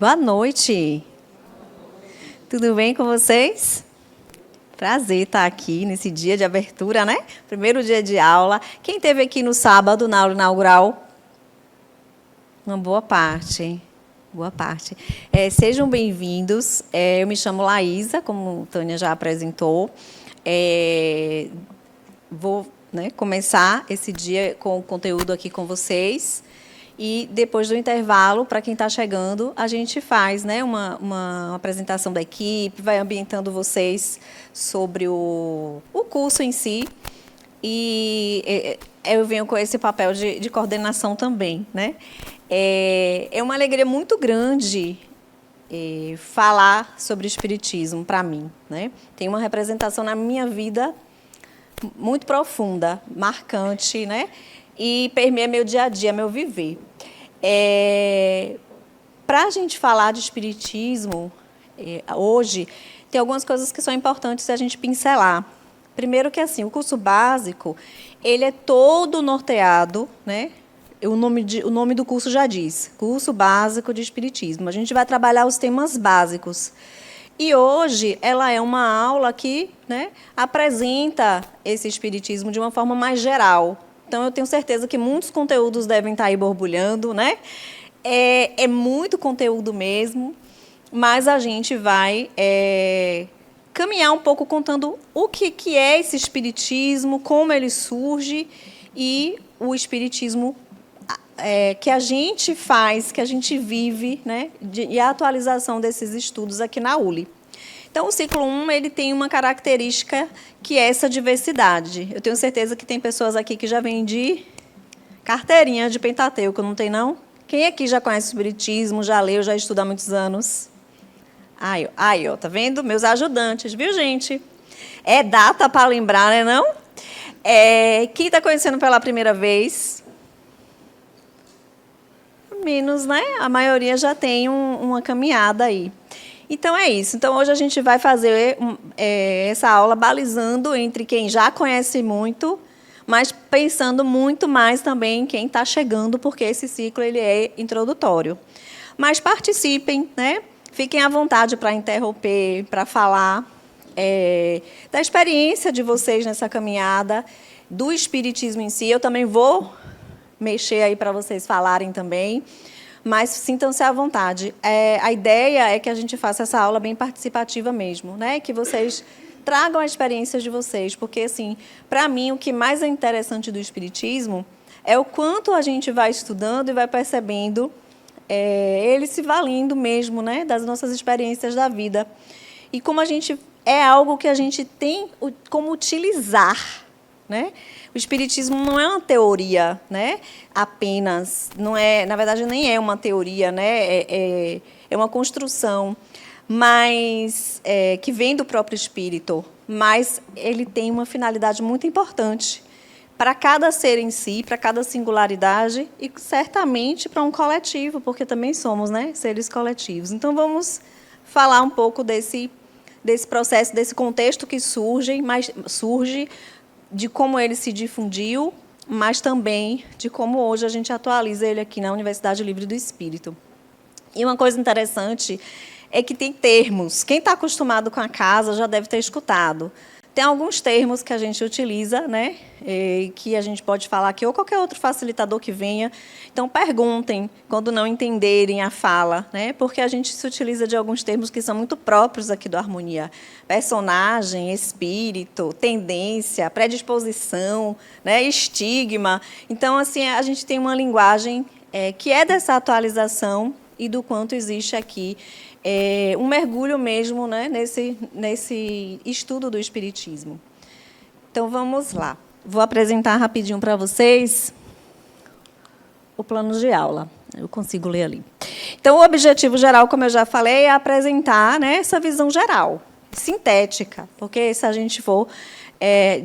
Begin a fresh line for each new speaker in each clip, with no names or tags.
Boa noite. Tudo bem com vocês? Prazer estar aqui nesse dia de abertura, né? Primeiro dia de aula. Quem esteve aqui no sábado, na aula inaugural? Uma boa parte. Boa parte. Sejam bem-vindos. Eu me chamo Laísa, como a Tânia já apresentou. Vou começar esse dia com o conteúdo aqui com vocês. E, depois do intervalo, para quem está chegando, a gente faz uma apresentação da equipe, vai ambientando vocês sobre o curso em si. E eu venho com esse papel de coordenação também. Né? É uma alegria muito grande falar sobre espiritismo para mim. Né? Tem uma representação na minha vida muito profunda, marcante, né? E permeia meu dia a dia, meu viver. Para a gente falar de espiritismo, hoje, tem algumas coisas que são importantes a gente pincelar. Primeiro que, assim, o curso básico, ele é todo norteado, né? O nome do curso já diz, Curso Básico de Espiritismo. A gente vai trabalhar os temas básicos. E hoje, ela é uma aula que, né, apresenta esse espiritismo de uma forma mais geral. Então, eu tenho certeza que muitos conteúdos devem estar aí borbulhando, né? É muito conteúdo mesmo, mas a gente vai caminhar um pouco contando o que é esse espiritismo, como ele surge e o espiritismo que a gente faz, que a gente vive, né? E a atualização desses estudos aqui na ULI. Então, o ciclo 1 ele tem uma característica que é essa diversidade. Eu tenho certeza que tem pessoas aqui que já vêm de carteirinha de Pentateuco, não tem, não? Quem aqui já conhece o espiritismo, já leu, já estuda há muitos anos? Aí, ó, tá vendo? Meus ajudantes, viu, gente? É data para lembrar, né, não? Quem está conhecendo pela primeira vez? Menos, né? A maioria já tem uma caminhada aí. Então, é isso. Então, hoje a gente vai fazer essa aula balizando entre quem já conhece muito, mas pensando muito mais também em quem está chegando, porque esse ciclo ele é introdutório. Mas participem, né? Fiquem à vontade para interromper, para falar da experiência de vocês nessa caminhada, do espiritismo em si. Eu também vou mexer aí para vocês falarem também. Mas sintam-se à vontade. A ideia é que a gente faça essa aula bem participativa mesmo, né? Que vocês tragam a experiência de vocês, porque, assim, para mim, o que mais é interessante do espiritismo é o quanto a gente vai estudando e vai percebendo ele se valendo mesmo, né? Das nossas experiências da vida. E como a gente é algo que a gente tem como utilizar, né? O espiritismo não é uma teoria, né? Apenas, não é, na verdade, nem é uma teoria, né? É uma construção, mas que vem do próprio espírito, mas ele tem uma finalidade muito importante para cada ser em si, para cada singularidade e certamente para um coletivo, porque também somos, né, seres coletivos. Então vamos falar um pouco desse processo, desse contexto que surge de como ele se difundiu, mas também de como hoje a gente atualiza ele aqui na Universidade Livre do Espírito. E uma coisa interessante é que tem termos. Quem está acostumado com a casa já deve ter escutado. Tem alguns termos que a gente utiliza, né, que a gente pode falar aqui, ou qualquer outro facilitador que venha. Então, perguntem quando não entenderem a fala, né, porque a gente se utiliza de alguns termos que são muito próprios aqui do Harmonia. Personagem, espírito, tendência, predisposição, né, estigma. Então, assim, a gente tem uma linguagem que é dessa atualização e do quanto existe aqui um mergulho mesmo, né, nesse estudo do espiritismo. Então, vamos lá. Vou apresentar rapidinho para vocês o plano de aula. Eu consigo ler ali. Então, o objetivo geral, como eu já falei, é apresentar, né, essa visão geral, sintética, porque se a gente for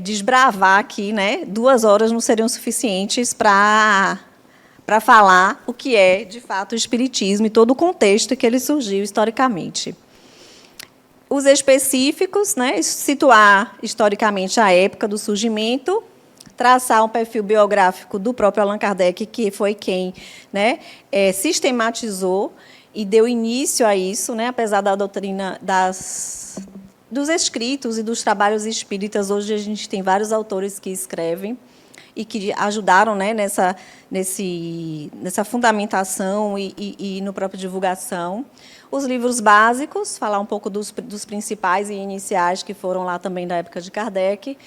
desbravar aqui, né, 2 horas não seriam suficientes para falar o que é, de fato, o espiritismo e todo o contexto que ele surgiu historicamente. Os específicos, né, situar historicamente a época do surgimento, traçar um perfil biográfico do próprio Allan Kardec, que foi quem, né, sistematizou e deu início a isso, né? Apesar da doutrina dos escritos e dos trabalhos espíritas, hoje a gente tem vários autores que escrevem e que ajudaram, né, nessa fundamentação e no próprio divulgação. Os livros básicos, falar um pouco dos principais e iniciais, que foram lá também da época de Kardec,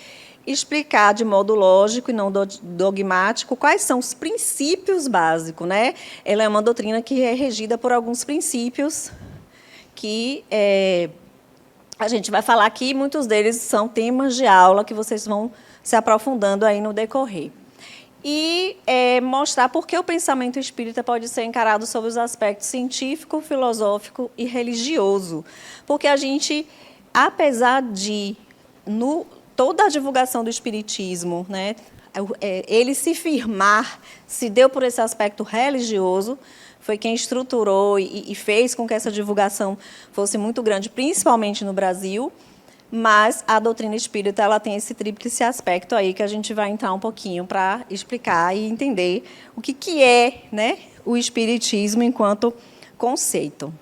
explicar de modo lógico e não dogmático quais são os princípios básicos, né? Ela é uma doutrina que é regida por alguns princípios que a gente vai falar aqui, muitos deles são temas de aula que vocês vão se aprofundando aí no decorrer. E mostrar por que o pensamento espírita pode ser encarado sob os aspectos científico, filosófico e religioso. Porque a gente, apesar de, toda a divulgação do espiritismo, né, ele se firmar, se deu por esse aspecto religioso, foi quem estruturou e fez com que essa divulgação fosse muito grande, principalmente no Brasil. Mas a doutrina espírita ela tem esse tríplice aspecto aí que a gente vai entrar um pouquinho para explicar e entender o que é, né, o espiritismo enquanto conceito.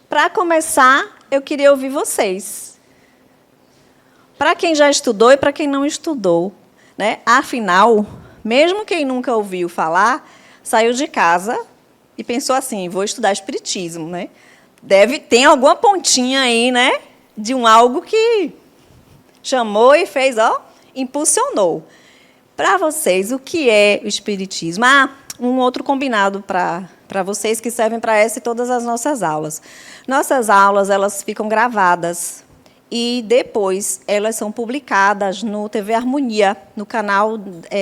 Para começar, eu queria ouvir vocês. Para quem já estudou e para quem não estudou, né? Afinal, mesmo quem nunca ouviu falar, saiu de casa e pensou assim, vou estudar espiritismo, né? Tem alguma pontinha aí, né? De algo que chamou e fez, impulsionou. Para vocês, o que é o espiritismo? Um outro combinado para vocês que servem para essa e todas as nossas aulas. Nossas aulas, elas ficam gravadas e depois elas são publicadas no TV Harmonia, no canal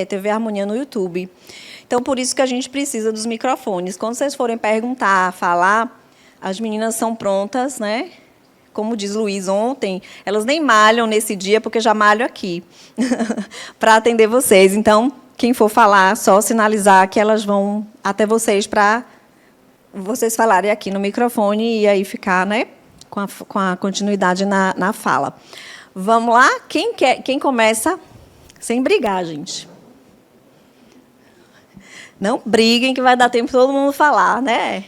TV Harmonia no YouTube. Então, por isso que a gente precisa dos microfones. Quando vocês forem perguntar, falar, as meninas são prontas, né? Como diz Luiz ontem, elas nem malham nesse dia, porque já malho aqui, para atender vocês. Então, quem for falar, só sinalizar que elas vão até vocês para vocês falarem aqui no microfone e aí ficar, né, com a continuidade na fala. Vamos lá? Quem começa? Sem brigar, gente. Não briguem, que vai dar tempo para todo mundo falar, né?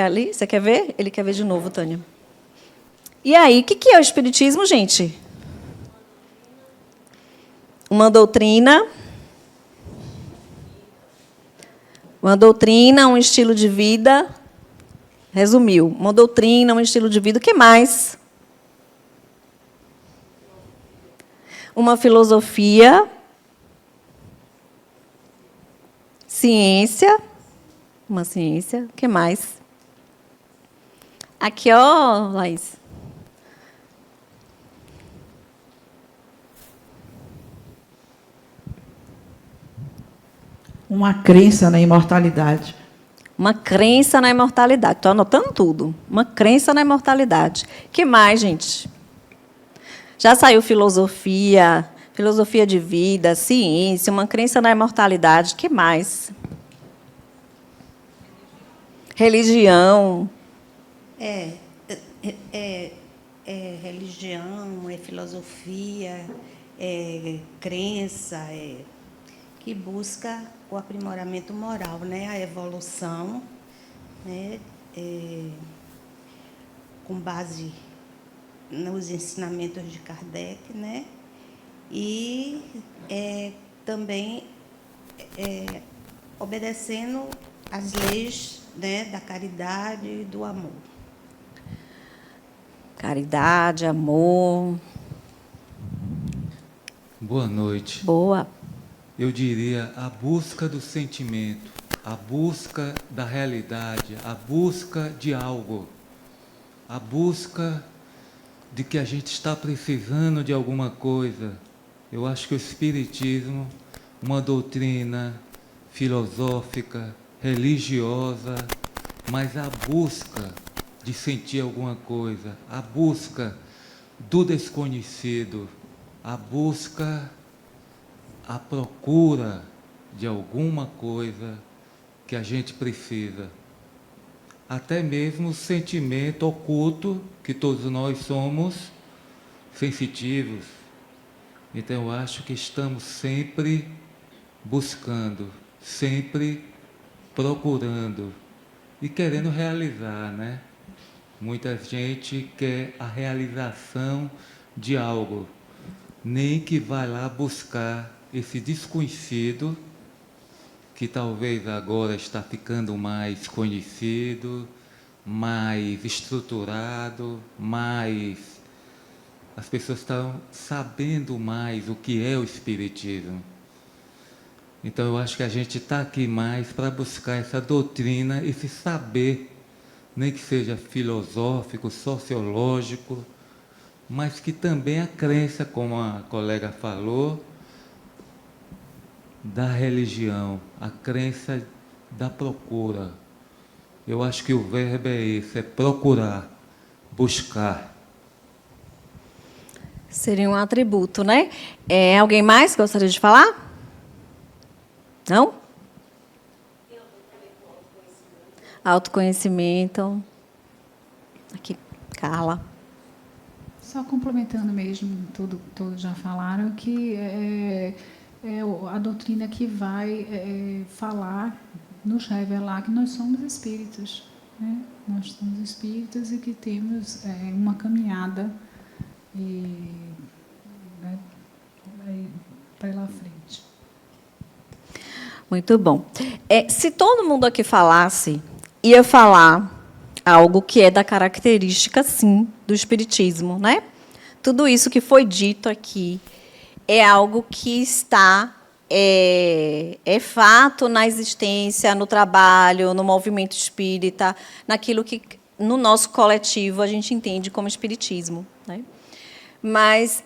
Ali, você quer ver? Ele quer ver de novo, Tânia. E aí, o que é o espiritismo, gente? Uma doutrina, um estilo de vida. Resumiu. Uma doutrina, um estilo de vida. O que mais? Uma filosofia. Ciência. Uma ciência. O que mais? Aqui, Laís.
Uma crença na imortalidade.
Uma crença na imortalidade. Estou anotando tudo. Uma crença na imortalidade. O que mais, gente? Já saiu filosofia de vida, ciência, uma crença na imortalidade. O que mais? Religião.
Religião, filosofia, crença, que busca o aprimoramento moral, né? A evolução, né? Com base nos ensinamentos de Kardec, né? E também obedecendo às leis, né, da caridade e do amor.
Caridade, amor.
Boa noite.
Boa.
Eu diria a busca do sentimento, a busca da realidade, a busca de algo, a busca de que a gente está precisando de alguma coisa. Eu acho que o Espiritismo, uma doutrina filosófica, religiosa, mas a busca de sentir alguma coisa, a busca do desconhecido, a busca, a procura de alguma coisa que a gente precisa. Até mesmo o sentimento oculto, que todos nós somos sensitivos. Então, eu acho que estamos sempre buscando, sempre procurando. e querendo realizar, né? Muita gente quer a realização de algo, nem que vai lá buscar esse desconhecido, que talvez agora está ficando mais conhecido, mais estruturado, mais... As pessoas estão sabendo mais o que é o Espiritismo. Então, eu acho que a gente está aqui mais para buscar essa doutrina, esse saber, nem que seja filosófico, sociológico, mas que também a crença, como a colega falou, da religião, a crença da procura. Eu acho que o verbo é esse, é procurar, buscar.
Seria um atributo, né? Alguém mais gostaria de falar? Não? Autoconhecimento. Aqui, Carla.
Só complementando mesmo, todos já falaram, que a doutrina que vai falar, nos revelar que nós somos espíritos, né? Nós somos espíritos e que temos uma caminhada né, pela frente.
Muito bom. Se todo mundo aqui falasse, ia falar algo que é da característica, sim, do Espiritismo, né? Tudo isso que foi dito aqui é algo que está, é fato na existência, no trabalho, no movimento espírita, naquilo que, no nosso coletivo, a gente entende como Espiritismo, né? Mas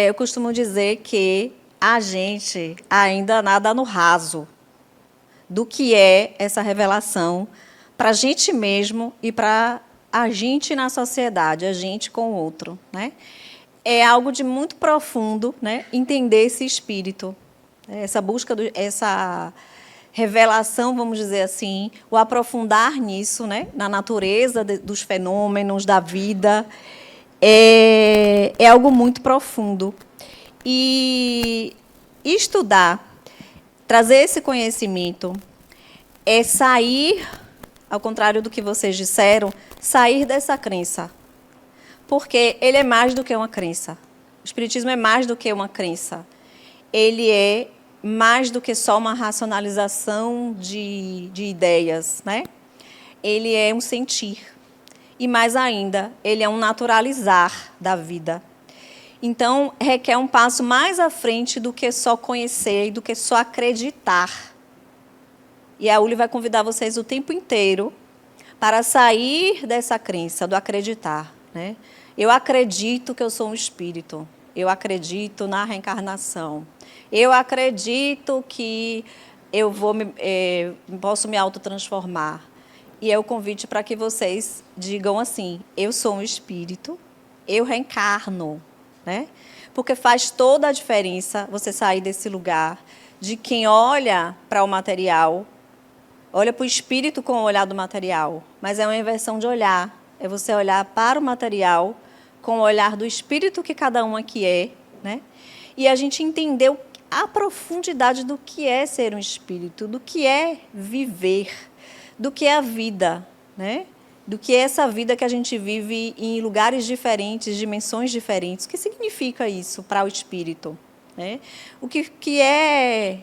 eu costumo dizer que a gente ainda nada no raso do que é essa revelação para a gente mesmo e para a gente na sociedade, a gente com o outro, né? É algo de muito profundo, né? Entender esse espírito, essa busca, essa revelação, vamos dizer assim, o aprofundar nisso, né? Na natureza dos fenômenos, da vida, é algo muito profundo. E estudar, trazer esse conhecimento, é sair, ao contrário do que vocês disseram, sair dessa crença. Porque ele é mais do que uma crença. O Espiritismo é mais do que uma crença. Ele é mais do que só uma racionalização de ideias, né? Ele é um sentir. E, mais ainda, ele é um naturalizar da vida. Então, requer um passo mais à frente do que só conhecer e do que só acreditar. E a Uli vai convidar vocês o tempo inteiro para sair dessa crença, do acreditar, né? Eu acredito que eu sou um espírito. Eu acredito na reencarnação. Eu acredito que eu posso me autotransformar. E é o convite para que vocês digam assim, eu sou um espírito, eu reencarno, né? Porque faz toda a diferença você sair desse lugar de quem olha para o material, olha para o espírito com o olhar do material, mas é uma inversão de olhar. É você olhar para o material com o olhar do espírito que cada um aqui é, né? E a gente entendeu a profundidade do que é ser um espírito, do que é viver, do que é a vida, né? Do que é essa vida que a gente vive em lugares diferentes, dimensões diferentes. O que significa isso para o espírito, né? O que é...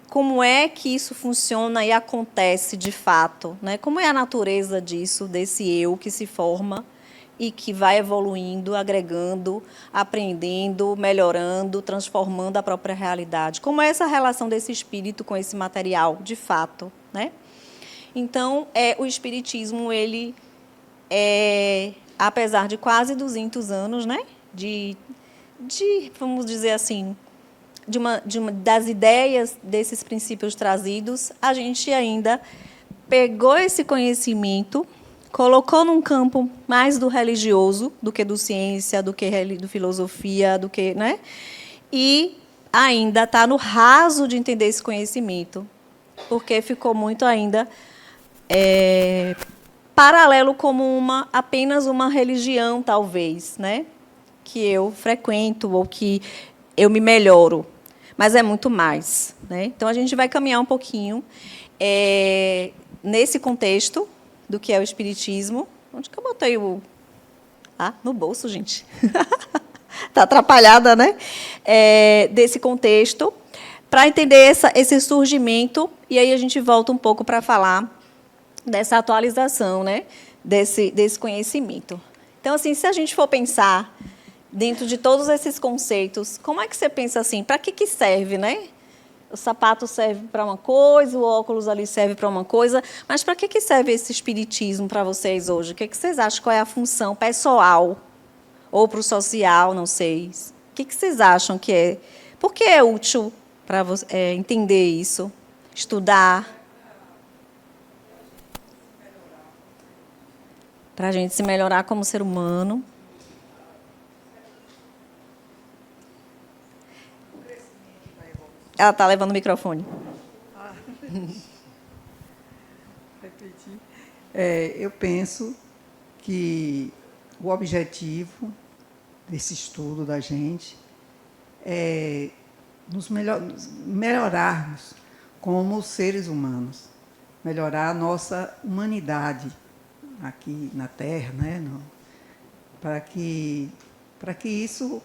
Como é que isso funciona e acontece de fato, né? Como é a natureza disso, desse eu que se forma e que vai evoluindo, agregando, aprendendo, melhorando, transformando a própria realidade. Como é essa relação desse espírito com esse material, de fato, né? Então, o espiritismo, ele apesar de quase 200 anos, né? Vamos dizer assim, das ideias desses princípios trazidos, a gente ainda pegou esse conhecimento, colocou num campo mais do religioso, do que do ciência, do que do filosofia, do que, né? E ainda está no raso de entender esse conhecimento, porque ficou muito ainda paralelo como apenas uma religião, talvez, né? Que eu frequento ou que eu me melhoro. Mas é muito mais, né? Então, a gente vai caminhar um pouquinho nesse contexto, do que é o espiritismo. Onde que eu botei o... Ah, no bolso, gente. Está atrapalhada, né? Desse contexto, para entender esse surgimento, e aí a gente volta um pouco para falar dessa atualização, né? Desse conhecimento. Então, assim, se a gente for pensar dentro de todos esses conceitos, como é que você pensa assim? Para que serve, né? O sapato serve para uma coisa, o óculos ali serve para uma coisa, mas para que serve esse espiritismo para vocês hoje? O que vocês acham? Qual é a função pessoal? Ou para o social, não sei. O que vocês acham que é? Por que é útil para entender isso? Estudar? Para a gente se melhorar como ser humano. Ela está levando o microfone.
Eu penso que o objetivo desse estudo da gente é nos melhorarmos como seres humanos, melhorar a nossa humanidade aqui na Terra, né? Para que isso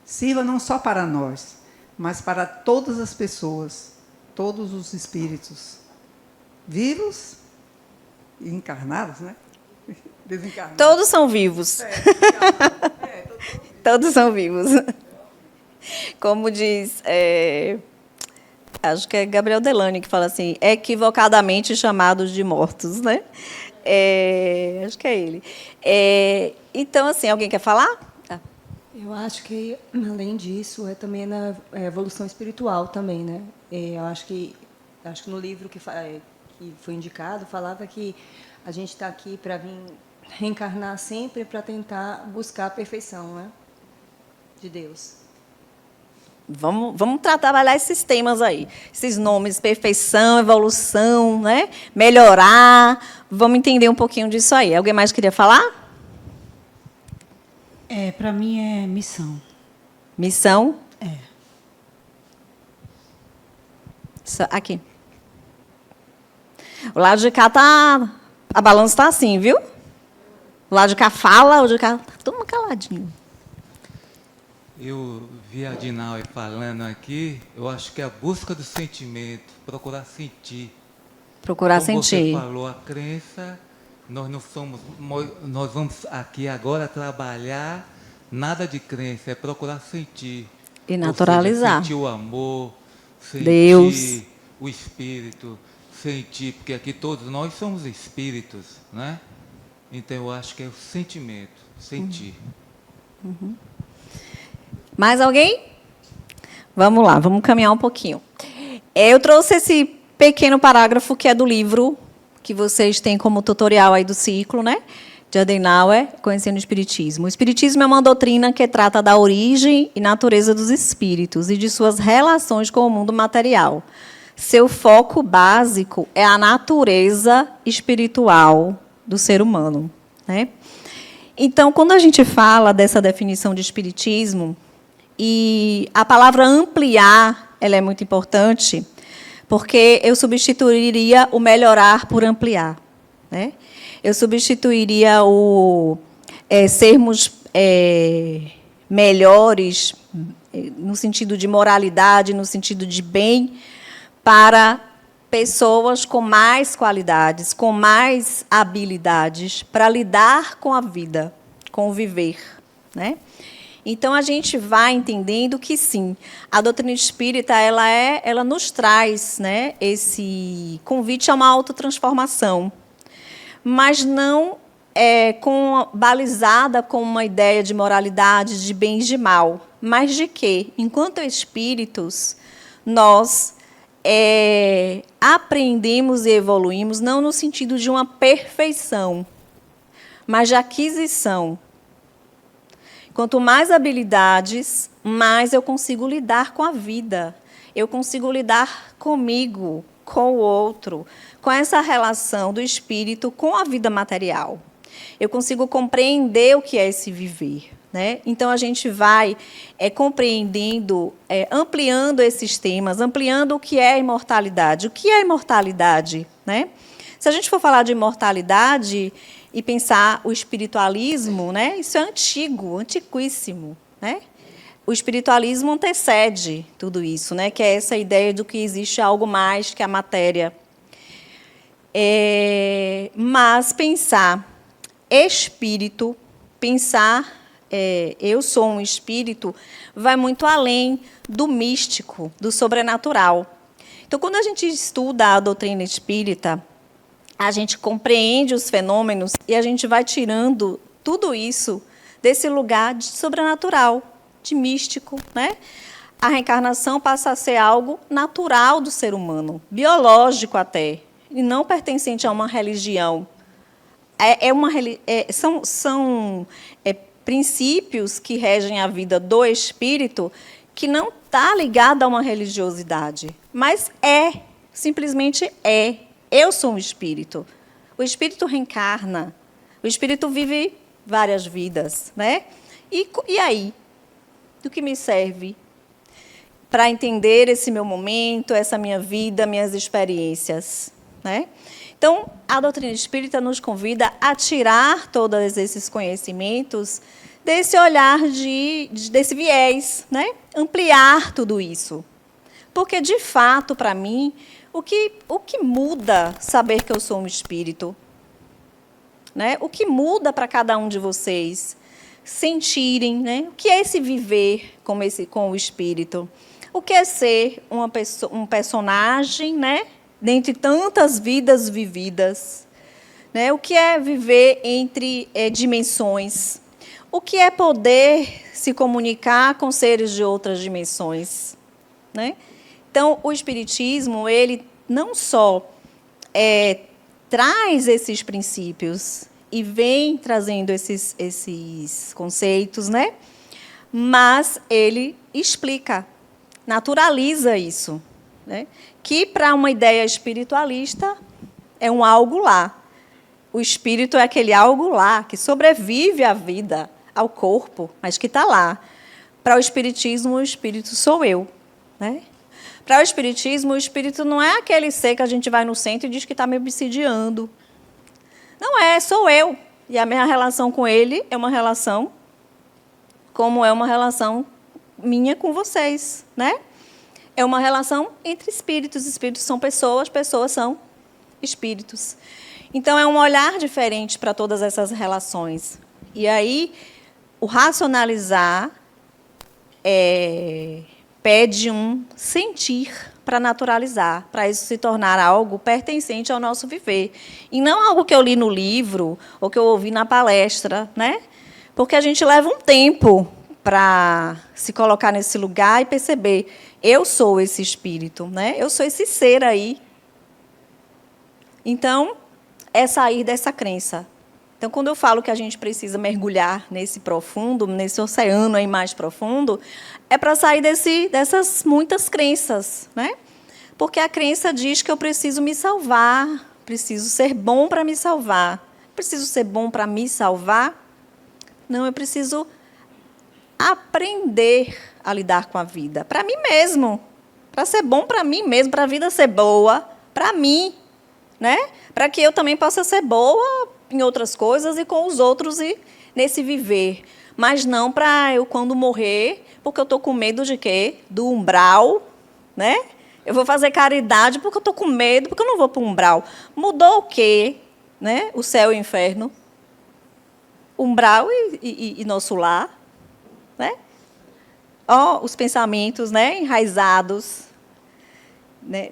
sirva não só para nós, mas para todas as pessoas, todos os espíritos, vivos e encarnados, né? Desencarnados.
Todos são vivos. Todos são vivos. Como diz, acho que é Gabriel Delany que fala assim, equivocadamente chamados de mortos, né? Acho que é ele. Então, assim, alguém quer falar?
Eu acho que, além disso, é também na evolução espiritual também, né? Eu acho que no livro que foi indicado, falava que a gente está aqui para vir reencarnar sempre para tentar buscar a perfeição, né? De Deus.
Vamos trabalhar esses temas aí. Esses nomes, perfeição, evolução, né? Melhorar. Vamos entender um pouquinho disso aí. Alguém mais queria falar?
Para mim é missão.
Missão? Aqui. O lado de cá tá... A balança está assim, viu? O lado de cá fala, o lado de cá tá todo caladinho.
Eu vi a Dinaue falando aqui, eu acho que é a busca do sentimento, procurar sentir.
Procurar
Como
sentir.
você falou, a crença, nós vamos aqui agora trabalhar nada de crença, é procurar sentir.
E naturalizar.
Ou seja, sentir o amor, sentir
Deus.
o espírito, sentir, porque aqui todos nós somos espíritos, né? Então eu acho que é o sentimento, sentir.
Uhum. Mais alguém? Vamos lá, vamos caminhar um pouquinho. Eu trouxe esse pequeno parágrafo que é do livro que vocês têm como tutorial aí do ciclo, né? De Adenauer, Conhecendo o Espiritismo. O Espiritismo é uma doutrina que trata da origem e natureza dos espíritos e de suas relações com o mundo material. Seu foco básico é a natureza espiritual do ser humano, né? Então, quando a gente fala dessa definição de espiritismo, e a palavra ampliar, ela é muito importante, porque eu substituiria o melhorar por ampliar, né? Eu substituiria o sermos melhores, no sentido de moralidade, no sentido de bem, para pessoas com mais qualidades, com mais habilidades para lidar com a vida, com o viver, né? Então a gente vai entendendo que sim, a doutrina espírita ela nos traz, né, esse convite a uma autotransformação, mas não balizada com uma ideia de moralidade, de bem e de mal, mas de que, enquanto espíritos, nós aprendemos e evoluímos não no sentido de uma perfeição, mas de aquisição. Quanto mais habilidades, mais eu consigo lidar com a vida. Eu consigo lidar comigo, com o outro, com essa relação do espírito com a vida material. Eu consigo compreender o que é esse viver, né? Então, a gente vai compreendendo, ampliando esses temas, ampliando o que é a imortalidade. O que é a imortalidade, né? Se a gente for falar de imortalidade e pensar o espiritualismo, né, isso é antigo, antiquíssimo, né? O espiritualismo antecede tudo isso, né, que é essa ideia de que existe algo mais que a matéria. Mas pensar espírito, pensar eu sou um espírito, vai muito além do místico, do sobrenatural. Então, quando a gente estuda a doutrina espírita, a gente compreende os fenômenos e a gente vai tirando tudo isso desse lugar de sobrenatural, de místico, né? A reencarnação passa a ser algo natural do ser humano, biológico até, e não pertencente a uma religião. São princípios que regem a vida do espírito que não está ligado a uma religiosidade, mas simplesmente é. Eu sou um espírito. O espírito reencarna. O espírito vive várias vidas, né? E aí? Do que me serve para entender esse meu momento, essa minha vida, minhas experiências, né? Então, a doutrina espírita nos convida a tirar todos esses conhecimentos desse olhar, desse viés, né? Ampliar tudo isso. Porque, de fato, para mim, o que muda saber que eu sou um espírito? Né? O que muda para cada um de vocês sentirem, né? O que é esse viver com o espírito? O que é ser um personagem, né? Dentre tantas vidas vividas, né? O que é viver entre dimensões? O que é poder se comunicar com seres de outras dimensões, né? Então, o espiritismo, ele não só traz esses princípios e vem trazendo esses conceitos, né? Mas ele explica, naturaliza isso, né? Que, para uma ideia espiritualista, é um algo lá. O espírito é aquele algo lá, que sobrevive à vida, ao corpo, mas que está lá. Para o espiritismo, o espírito sou eu, né? Para o espiritismo, o espírito não é aquele ser que a gente vai no centro e diz que está me obsidiando. Não é, sou eu. E a minha relação com ele é uma relação como é uma relação minha com vocês, né? É uma relação entre espíritos. Espíritos são pessoas são espíritos. Então, é um olhar diferente para todas essas relações. E aí, o racionalizar pede um sentir para naturalizar, para isso se tornar algo pertencente ao nosso viver. E não algo que eu li no livro ou que eu ouvi na palestra, né? Porque a gente leva um tempo para se colocar nesse lugar e perceber, eu sou esse espírito, né? Eu sou esse ser aí. Então, é sair dessa crença. Então, quando eu falo que a gente precisa mergulhar nesse profundo, nesse oceano aí mais profundo, é para sair dessas muitas crenças, né? Porque a crença diz que eu preciso me salvar, preciso ser bom para me salvar. Preciso ser bom para me salvar? Não, eu preciso aprender a lidar com a vida, para mim mesmo, para ser bom para mim mesmo, para a vida ser boa, para mim, né? Para que eu também possa ser boa em outras coisas e com os outros e nesse viver. Mas não para eu, quando morrer, porque eu estou com medo de quê? Do umbral, né? Eu vou fazer caridade porque eu estou com medo, porque eu não vou para o umbral. Mudou o quê? Né? O céu e o inferno. Umbral e nosso lar. Né? Os pensamentos, né? Enraizados, né?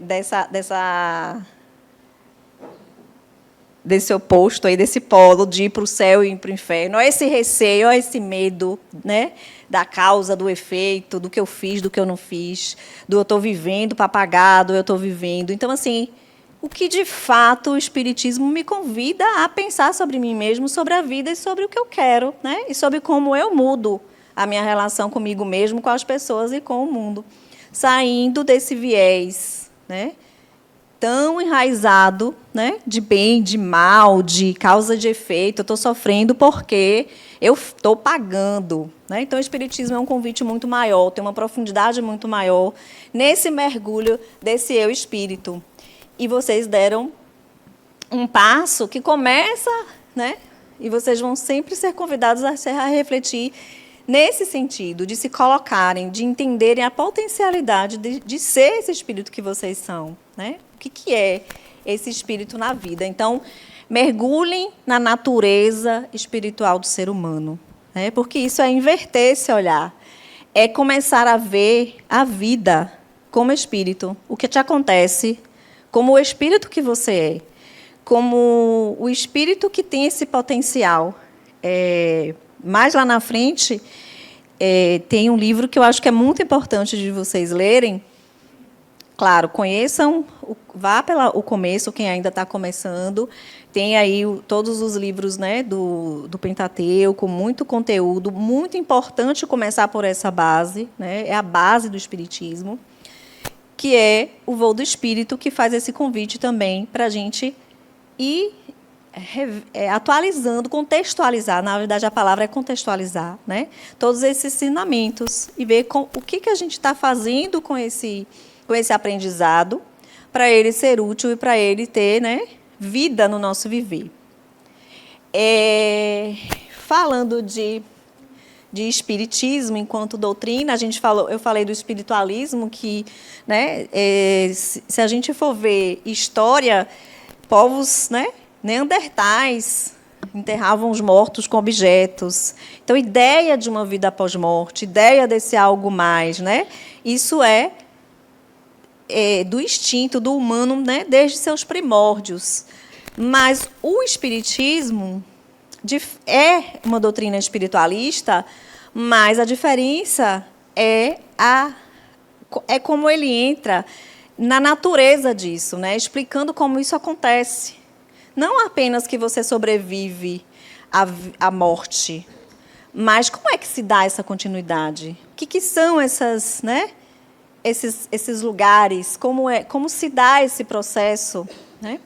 Desse oposto aí, desse polo de ir para o céu e ir para o inferno. Olha esse receio, olha esse medo, né? Da causa, do efeito, do que eu fiz, do que eu não fiz, do eu estou vivendo para pagar, do eu estou vivendo. Então, assim, o que de fato o Espiritismo me convida a pensar sobre mim mesmo, sobre a vida e sobre o que eu quero, né? E sobre como eu mudo a minha relação comigo mesmo, com as pessoas e com o mundo. Saindo desse viés, né? Tão enraizado, né, de bem, de mal, de causa de efeito, eu estou sofrendo porque eu estou pagando. Né? Então, o Espiritismo é um convite muito maior, tem uma profundidade muito maior nesse mergulho desse eu espírito. E vocês deram um passo que começa, né? E vocês vão sempre ser convidados a refletir nesse sentido, de se colocarem, de entenderem a potencialidade de ser esse espírito que vocês são, né? O que é esse espírito na vida? Então, mergulhem na natureza espiritual do ser humano, né? Porque isso é inverter esse olhar, é começar a ver a vida como espírito, o que te acontece, como o espírito que você é, como o espírito que tem esse potencial. Mais lá na frente, tem um livro que eu acho que é muito importante de vocês lerem. Claro, conheçam, vá pelo começo, quem ainda está começando. Tem aí todos os livros, né, do Pentateuco, muito conteúdo, muito importante começar por essa base, né, é a base do Espiritismo, que é o Voo do Espírito, que faz esse convite também para a gente ir atualizando, contextualizar, na verdade a palavra é contextualizar, né, todos esses ensinamentos e ver o que a gente está fazendo com esse aprendizado para ele ser útil e para ele ter, né, vida no nosso viver. Falando de espiritismo enquanto doutrina, eu falei do espiritualismo, que, né, se a gente for ver história, povos, né, neandertais enterravam os mortos com objetos. Então, ideia de uma vida após morte, ideia desse algo mais, né, isso é do instinto do humano, né, desde seus primórdios. Mas o espiritismo é uma doutrina espiritualista, mas a diferença é como ele entra na natureza disso, né, explicando como isso acontece. Não apenas que você sobrevive à morte, mas como é que se dá essa continuidade? O que são essas, né, esses lugares, como se dá esse processo, né?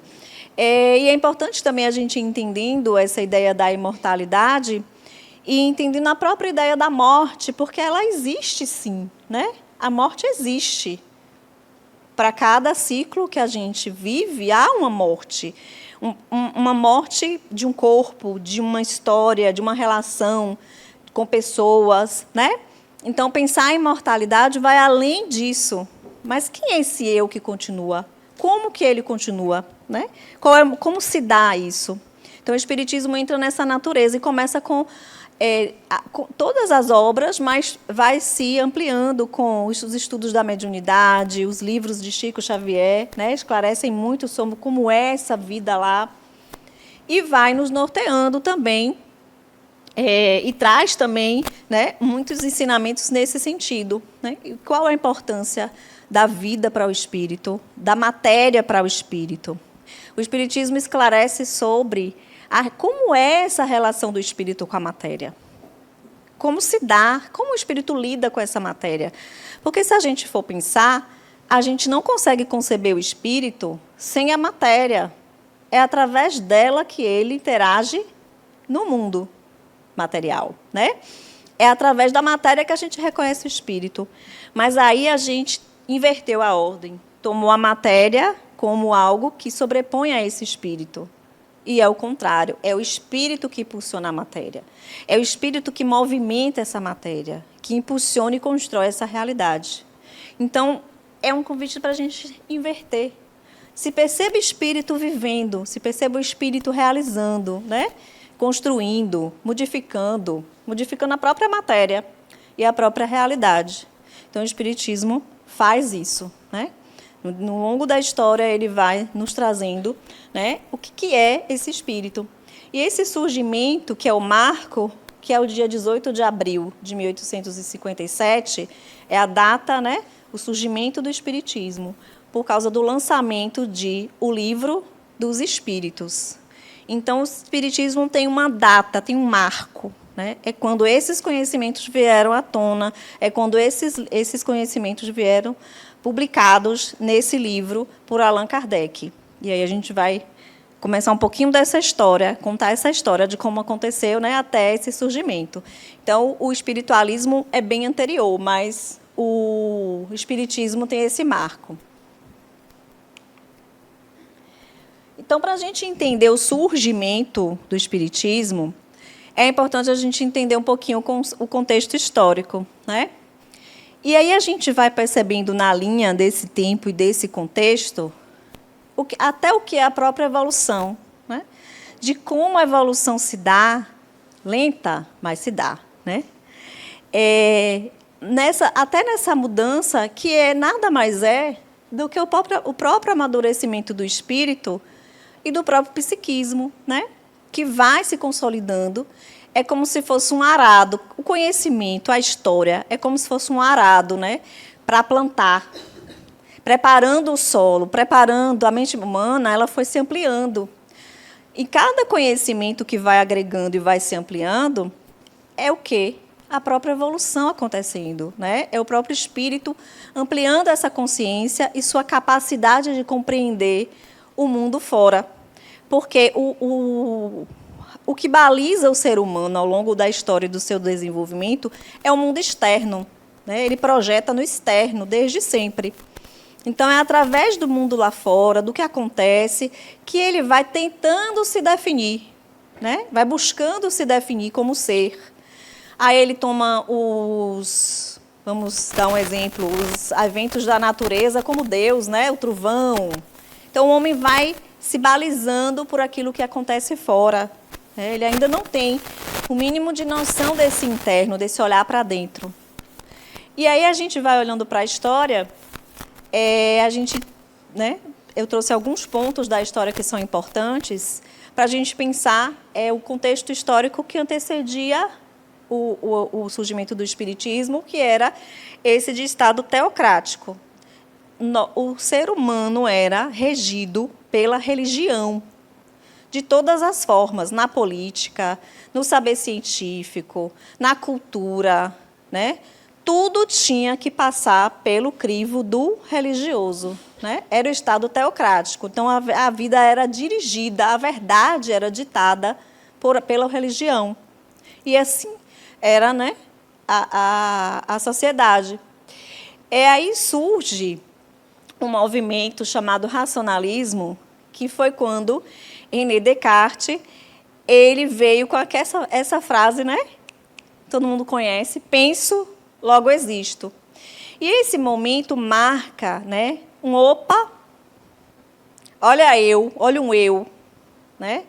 E é importante também a gente ir entendendo essa ideia da imortalidade e entendendo a própria ideia da morte, porque ela existe sim, né? A morte existe. Para cada ciclo que a gente vive, há uma morte. Uma morte de um corpo, de uma história, de uma relação com pessoas, né? Então, pensar em imortalidade vai além disso. Mas quem é esse eu que continua? Como que ele continua? Né? Como se dá isso? Então, o Espiritismo entra nessa natureza e começa com todas as obras, mas vai se ampliando com os estudos da mediunidade, os livros de Chico Xavier, né, esclarecem muito sobre como é essa vida lá, e vai nos norteando também, e traz também, né, muitos ensinamentos nesse sentido. Né? E qual a importância da vida para o espírito, da matéria para o espírito? O Espiritismo esclarece sobre como é essa relação do espírito com a matéria. Como se dá, como o espírito lida com essa matéria. Porque, se a gente for pensar, a gente não consegue conceber o espírito sem a matéria. É através dela que ele interage no mundo material, né? É através da matéria que a gente reconhece o espírito. Mas aí a gente inverteu a ordem, tomou a matéria como algo que sobrepõe a esse espírito. E é o contrário, é o espírito que impulsiona a matéria. É o espírito que movimenta essa matéria, que impulsiona e constrói essa realidade. Então, é um convite para a gente inverter. Se perceba o espírito vivendo, se perceba o espírito realizando, né? Construindo, modificando a própria matéria e a própria realidade. Então, o Espiritismo faz isso, né? No longo da história, ele vai nos trazendo, né, o que é esse espírito. E esse surgimento, que é o marco, que é o dia 18 de abril de 1857, é a data, né, o surgimento do Espiritismo, por causa do lançamento de O Livro dos Espíritos. Então, o Espiritismo tem uma data, tem um marco. Né? É quando esses conhecimentos vieram à tona, é quando esses conhecimentos vieram publicados nesse livro por Allan Kardec. E aí a gente vai começar um pouquinho dessa história, contar essa história de como aconteceu, né, até esse surgimento. Então, o espiritualismo é bem anterior, mas o espiritismo tem esse marco. Então, para a gente entender o surgimento do Espiritismo, é importante a gente entender um pouquinho o contexto histórico, né? E aí a gente vai percebendo na linha desse tempo e desse contexto até o que é a própria evolução, né? De como a evolução se dá, lenta, mas se dá, né? Até nessa mudança, que nada mais é do que o próprio amadurecimento do espírito e do próprio psiquismo, né? Que vai se consolidando. É como se fosse um arado. O conhecimento, a história, é como se fosse um arado, né? Para plantar, preparando o solo, preparando a mente humana, ela foi se ampliando. E cada conhecimento que vai agregando e vai se ampliando é o quê? A própria evolução acontecendo, né? É o próprio espírito ampliando essa consciência e sua capacidade de compreender o mundo fora. Porque o que baliza o ser humano ao longo da história do seu desenvolvimento é o mundo externo, né? Ele projeta no externo desde sempre. Então, é através do mundo lá fora, do que acontece, que ele vai tentando se definir, né? Vai buscando se definir como ser. Aí ele toma vamos dar um exemplo, os eventos da natureza como Deus, né? O trovão. Então, o homem vai se balizando por aquilo que acontece fora. Ele ainda não tem o mínimo de noção desse interno, desse olhar para dentro. E aí a gente vai olhando para a história, eu trouxe alguns pontos da história que são importantes para a gente pensar o contexto histórico que antecedia o surgimento do Espiritismo, que era esse de Estado teocrático. O ser humano era regido pela religião, de todas as formas, na política, no saber científico, na cultura, né? Tudo tinha que passar pelo crivo do religioso, né? Era o Estado teocrático. Então, a vida era dirigida, a verdade era ditada pela religião. E assim era, né, a sociedade. Aí surge um movimento chamado racionalismo, que foi quando René Descartes ele veio com essa frase, né? Todo mundo conhece: penso, logo existo. E esse momento marca, né, opa, olha um eu, né?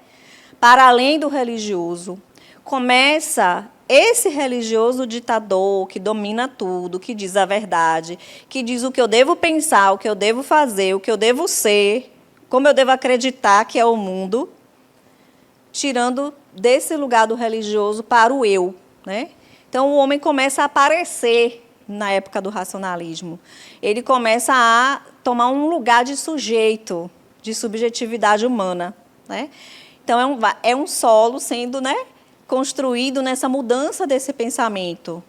Para além do religioso. Começa esse religioso ditador que domina tudo, que diz a verdade, que diz o que eu devo pensar, o que eu devo fazer, o que eu devo ser, como eu devo acreditar que é o mundo, tirando desse lugar do religioso para o eu, né? Então, o homem começa a aparecer na época do racionalismo. Ele começa a tomar um lugar de sujeito, de subjetividade humana, né? Então, é um solo sendo, né, construído nessa mudança desse pensamento,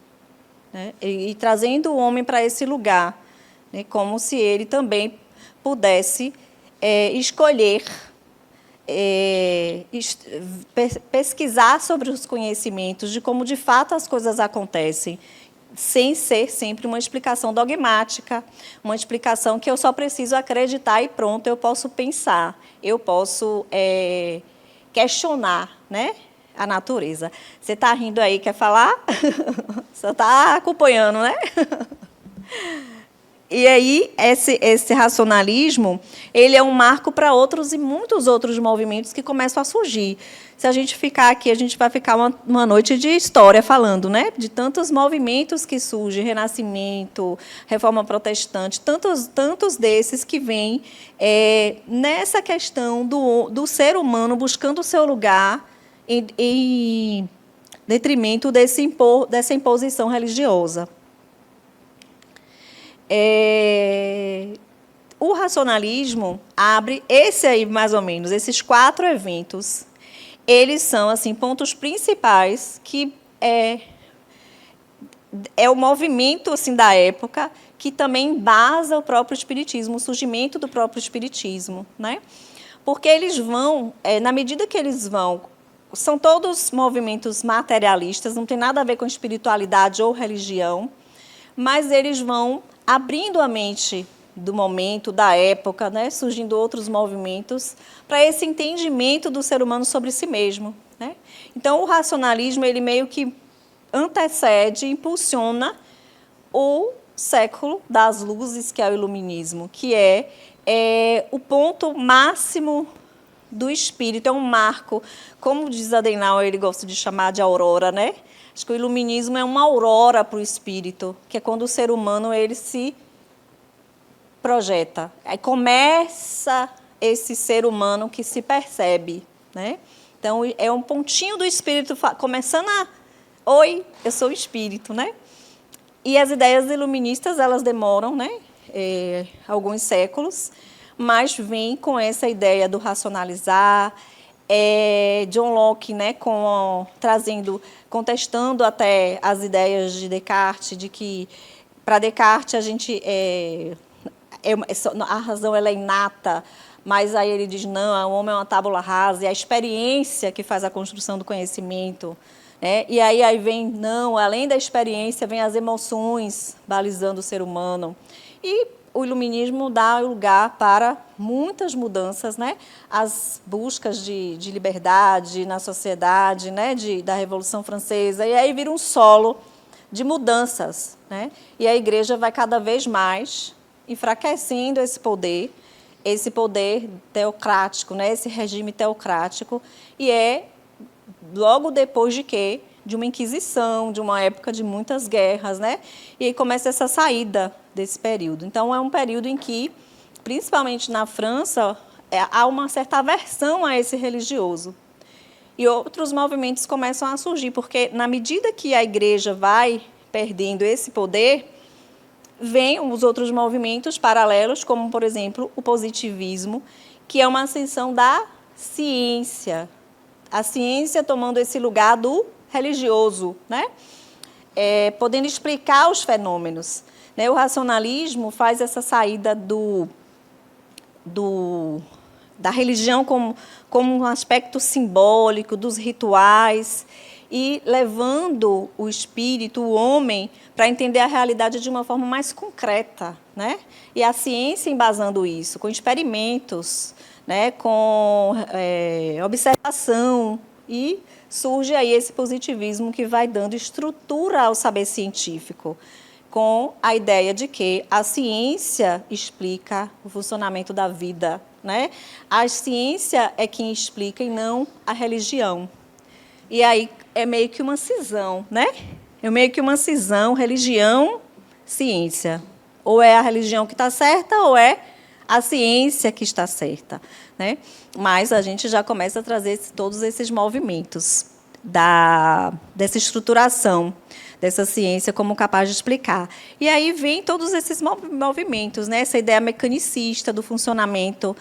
né? E trazendo o homem para esse lugar, né, como se ele também pudesse escolher, pesquisar sobre os conhecimentos de como, de fato, as coisas acontecem, sem ser sempre uma explicação dogmática, uma explicação que eu só preciso acreditar e pronto, eu posso pensar, eu posso questionar, né, a natureza. Você está rindo aí, quer falar? Você está acompanhando, né? E aí, esse racionalismo, ele é um marco para outros e muitos outros movimentos que começam a surgir. Se a gente ficar aqui, a gente vai ficar uma noite de história falando, né? De tantos movimentos que surgem, Renascimento, Reforma Protestante, tantos desses que vêm nessa questão do ser humano buscando o seu lugar em detrimento dessa imposição religiosa. O racionalismo abre mais ou menos, esses 4 eventos. Eles são assim pontos principais que é o movimento assim da época que também embasa o próprio espiritismo, o surgimento do próprio espiritismo, né? Porque eles vão, na medida que eles vão, são todos movimentos materialistas, não tem nada a ver com espiritualidade ou religião, mas eles vão abrindo a mente do momento, da época, né? Surgindo outros movimentos para esse entendimento do ser humano sobre si mesmo, né? Então, o racionalismo, ele meio que antecede, impulsiona o século das luzes, que é o iluminismo, que é o ponto máximo do espírito, é um marco, como diz Adenauer, ele gosta de chamar de aurora, né? Acho que o iluminismo é uma aurora para o espírito, que é quando o ser humano ele se projeta. Aí começa esse ser humano que se percebe, né? Então, é um pontinho do espírito começando a... Oi, eu sou o espírito, né? E as ideias iluministas, elas demoram, né? Alguns séculos, mas vem com essa ideia do racionalizar. John Locke, né, contestando até as ideias de Descartes, de que, para Descartes, a razão ela é inata, mas aí ele diz, não, o homem é uma tábula rasa, é a experiência que faz a construção do conhecimento. Né? E aí vem, não, além da experiência, vem as emoções balizando o ser humano. E o iluminismo dá lugar para muitas mudanças, né? As buscas de liberdade na sociedade, né? Da Revolução Francesa, e aí vira um solo de mudanças, né? E a Igreja vai cada vez mais enfraquecendo esse poder teocrático, né? Esse regime teocrático, e logo depois de uma inquisição, de uma época de muitas guerras, né? E aí começa essa saída desse período. Então, é um período em que, principalmente na França, há uma certa aversão a esse religioso. E outros movimentos começam a surgir, porque, na medida que a Igreja vai perdendo esse poder, vêm os outros movimentos paralelos, como, por exemplo, o positivismo, que é uma ascensão da ciência. A ciência tomando esse lugar do religioso, né? Podendo explicar os fenômenos. Né? O racionalismo faz essa saída da religião como um aspecto simbólico, dos rituais, e levando o espírito, o homem, para entender a realidade de uma forma mais concreta. Né? E a ciência embasando isso, com experimentos, né? Com observação, e surge aí esse positivismo que vai dando estrutura ao saber científico, com a ideia de que a ciência explica o funcionamento da vida, né? A ciência é quem explica e não a religião. E aí é meio que uma cisão, né? É meio que uma cisão, religião, ciência. Ou é a religião que está certa, ou é a ciência que está certa. Né? Mas a gente já começa a trazer todos esses movimentos dessa estruturação dessa ciência como capaz de explicar. E aí vem todos esses movimentos, né? Essa ideia mecanicista do funcionamento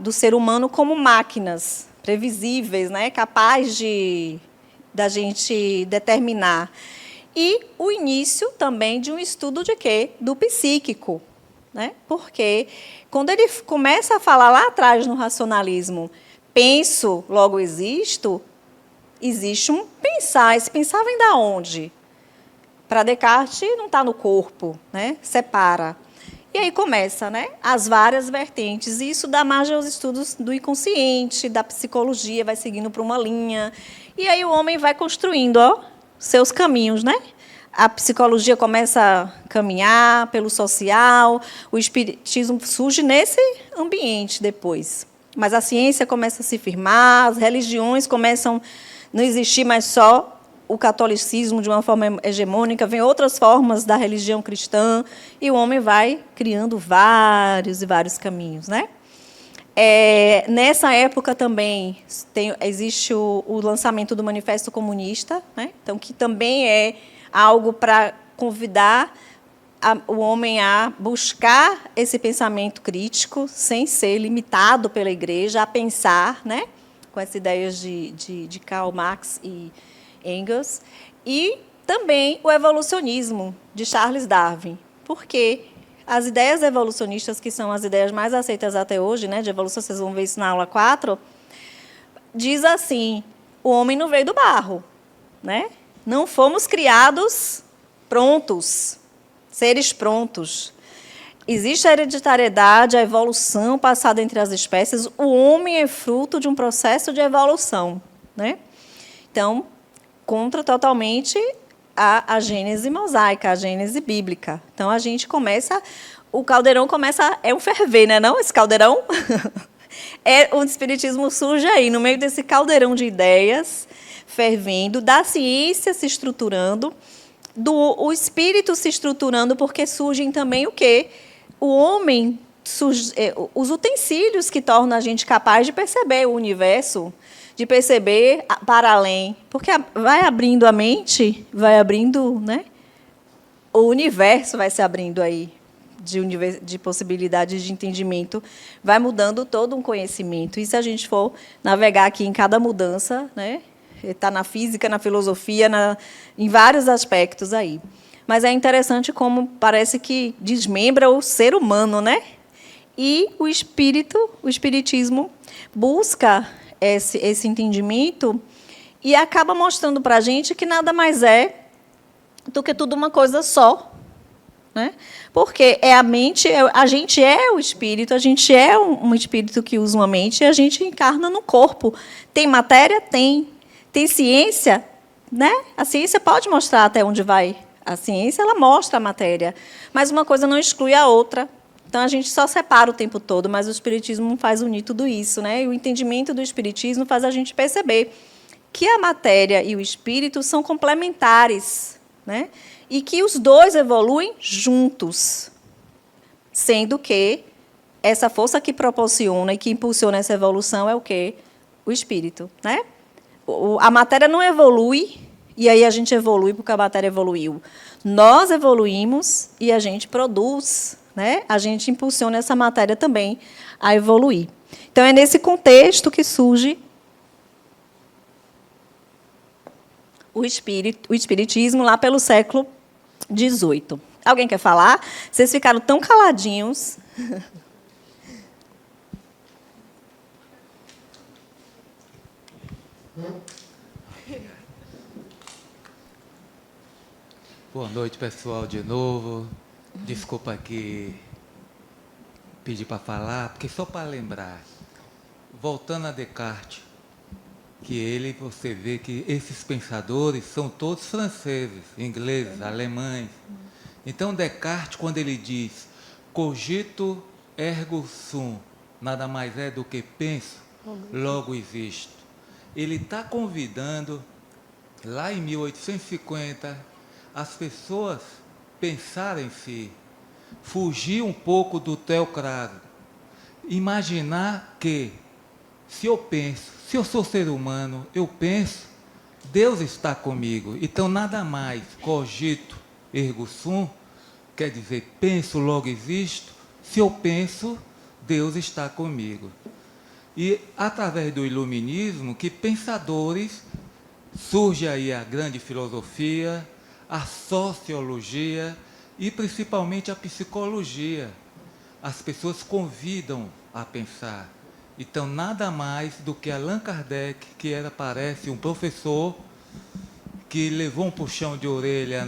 do ser humano como máquinas previsíveis, né? Capaz da gente determinar. E o início também de um estudo de quê? Do psíquico. Né? Porque quando ele começa a falar lá atrás no racionalismo, penso, logo existo, existe um pensar. Esse pensar vem da onde? Para Descartes, não está no corpo, né? Separa. E aí começa, né? As várias vertentes. E isso dá margem aos estudos do inconsciente, da psicologia, vai seguindo para uma linha. E aí o homem vai construindo seus caminhos, né? A psicologia começa a caminhar pelo social, o espiritismo surge nesse ambiente depois. Mas a ciência começa a se firmar, as religiões começam a não existir mais só o catolicismo de uma forma hegemônica, vem outras formas da religião cristã, e o homem vai criando vários e vários caminhos. Né? Nessa época também existe o lançamento do Manifesto Comunista, né? Então, que também é algo para convidar o homem a buscar esse pensamento crítico, sem ser limitado pela Igreja, a pensar, né? Com essas ideias de Karl Marx e Engels. E também o evolucionismo, de Charles Darwin, porque as ideias evolucionistas, que são as ideias mais aceitas até hoje, né, de evolução, vocês vão ver isso na aula 4, diz assim, o homem não veio do barro, né? Não fomos criados prontos, seres prontos. existe a hereditariedade, a evolução passada entre as espécies, o homem é fruto de um processo de evolução, né? Então, contra totalmente a gênese mosaica, a gênese bíblica. Então, a gente começa... O caldeirão começa... É um ferver, né, não? Esse caldeirão... O espiritismo surge aí, no meio desse caldeirão de ideias, fervendo, da ciência se estruturando, o espírito se estruturando, porque surgem também o quê? O homem, os utensílios que tornam a gente capaz de perceber o universo, de perceber para além. Porque vai abrindo a mente, vai abrindo, né? O universo vai se abrindo aí, de possibilidades de entendimento, vai mudando todo um conhecimento. E se a gente for navegar aqui em cada mudança, né? Está na física, na filosofia, em vários aspectos aí. Mas é interessante como parece que desmembra o ser humano, né? E o espiritismo busca esse entendimento e acaba mostrando para a gente que nada mais é do que tudo uma coisa só. Né? Porque é a mente, a gente é o espírito, a gente é um espírito que usa uma mente e a gente encarna no corpo. Tem matéria? Tem. Tem ciência? Né? A ciência pode mostrar até onde vai. A ciência ela mostra a matéria, mas uma coisa não exclui a outra. Então, a gente só separa o tempo todo, mas o espiritismo faz unir tudo isso. Né? E o entendimento do espiritismo faz a gente perceber que a matéria e o espírito são complementares, né? E que os dois evoluem juntos, sendo que essa força que proporciona e que impulsiona essa evolução é o quê? O espírito. Né? A matéria não evolui, e aí a gente evolui porque a matéria evoluiu. Nós evoluímos e a gente produz, né? A gente impulsiona essa matéria também a evoluir. Então, é nesse contexto que surge o espiritismo lá pelo século XVIII. Alguém quer falar? Vocês ficaram tão caladinhos.
Boa noite, pessoal, de novo. Desculpa que pedi para falar, porque só para lembrar, voltando a Descartes, que você vê que esses pensadores são todos franceses, ingleses, alemães. Então, Descartes, quando ele diz cogito ergo sum, nada mais é do que penso, logo existo, ele está convidando, lá em 1850, as pessoas pensarem em si, fugir um pouco do teocrado, imaginar que, se eu penso, se eu sou ser humano, eu penso, Deus está comigo. Então, nada mais, cogito ergo sum, quer dizer, penso, logo existo. Se eu penso, Deus está comigo. E, através do iluminismo, que pensadores, surge aí a grande filosofia, a sociologia e, principalmente, a psicologia. As pessoas convidam a pensar. Então, nada mais do que Allan Kardec, que parece um professor, que levou um puxão de orelha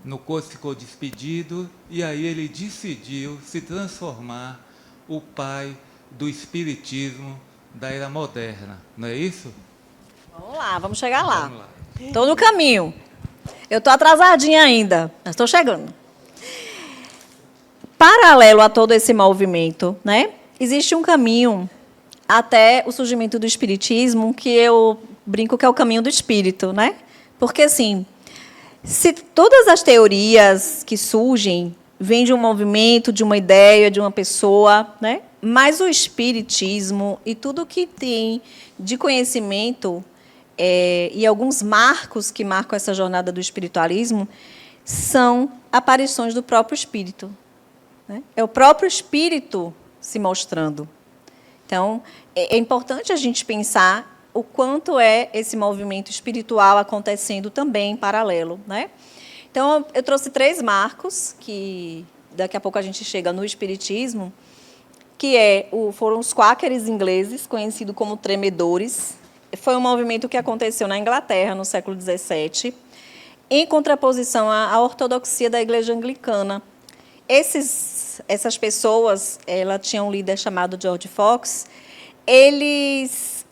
no curso, ficou despedido, e aí ele decidiu se transformar o pai do espiritismo da era moderna. Não é isso?
Vamos lá, vamos chegar lá.
Vamos lá.
Estou no caminho. Eu estou atrasadinha ainda, mas estou chegando. Paralelo a todo esse movimento, né? Existe um caminho até o surgimento do espiritismo, que eu brinco que é o caminho do espírito, né? Porque, assim, se todas as teorias que surgem vêm de um movimento, de uma ideia, de uma pessoa, né? Mas o espiritismo e tudo que tem de conhecimento e alguns marcos que marcam essa jornada do espiritualismo são aparições do próprio espírito. Né? É o próprio espírito se mostrando. Então, é importante a gente pensar o quanto é esse movimento espiritual acontecendo também em paralelo. Né? Então, eu trouxe 3 marcos, que daqui a pouco a gente chega no espiritismo, que foram os quáqueres ingleses, conhecidos como tremedores. Foi um movimento que aconteceu na Inglaterra, no século XVII, em contraposição à ortodoxia da Igreja Anglicana. essas pessoas, ela tinha um líder chamado George Fox, eles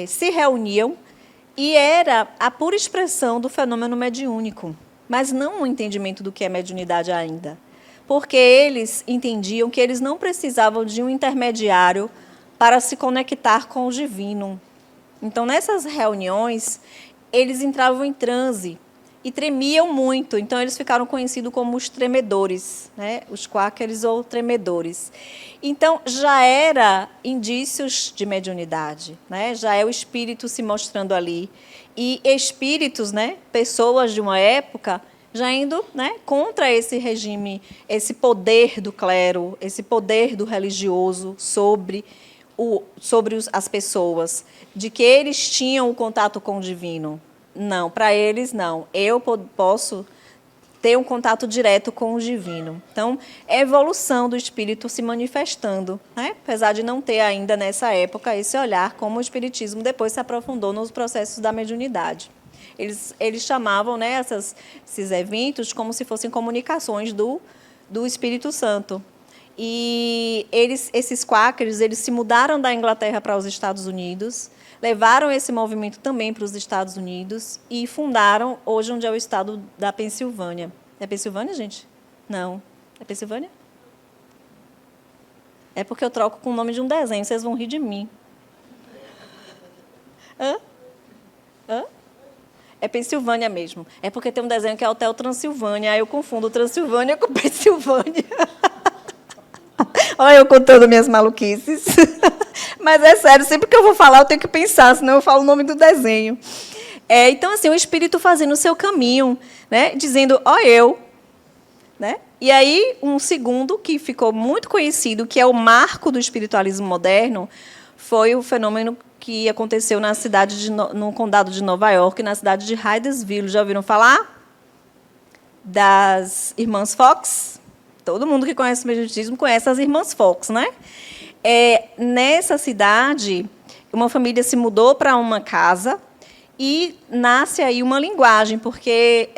se reuniam e era a pura expressão do fenômeno mediúnico, mas não o entendimento do que é mediunidade ainda. Porque eles entendiam que eles não precisavam de um intermediário para se conectar com o divino. Então, nessas reuniões, eles entravam em transe e tremiam muito. Então, eles ficaram conhecidos como os tremedores, né? Os quáqueres ou tremedores. Então, já era indícios de mediunidade, né? Já é o espírito se mostrando ali. E espíritos, né? Pessoas de uma época, já indo, né, contra esse regime, esse poder do clero, esse poder do religioso sobre as pessoas, de que eles tinham o contato com o divino. Não, para eles, não. Eu posso ter um contato direto com o divino. Então, é a evolução do espírito se manifestando, né? Apesar de não ter ainda, nessa época, esse olhar, como o espiritismo depois se aprofundou nos processos da mediunidade. Eles chamavam, né, esses eventos como se fossem comunicações do Espírito Santo. E esses quáqueres, eles se mudaram da Inglaterra para os Estados Unidos, levaram esse movimento também para os Estados Unidos e fundaram, hoje, onde é o estado da Pensilvânia. É Pensilvânia, gente? Não. É Pensilvânia? É porque eu troco com o nome de um desenho, vocês vão rir de mim. Hã? É Pensilvânia mesmo. É porque tem um desenho que é Hotel Transilvânia, aí eu confundo Transilvânia com Pensilvânia. Olha eu contando minhas maluquices. Mas é sério, sempre que eu vou falar, eu tenho que pensar, senão eu falo o nome do desenho. Então, assim, o espírito fazendo o seu caminho, né, dizendo, ó eu. Né? E aí, um segundo que ficou muito conhecido, que é o marco do espiritualismo moderno, foi o fenômeno que aconteceu na cidade no condado de Nova York, na cidade de Hydesville. Já ouviram falar? Das Irmãs Fox? Todo mundo que conhece o espiritismo conhece as Irmãs Fox, né? Nessa cidade, uma família se mudou para uma casa e nasce aí uma linguagem, porque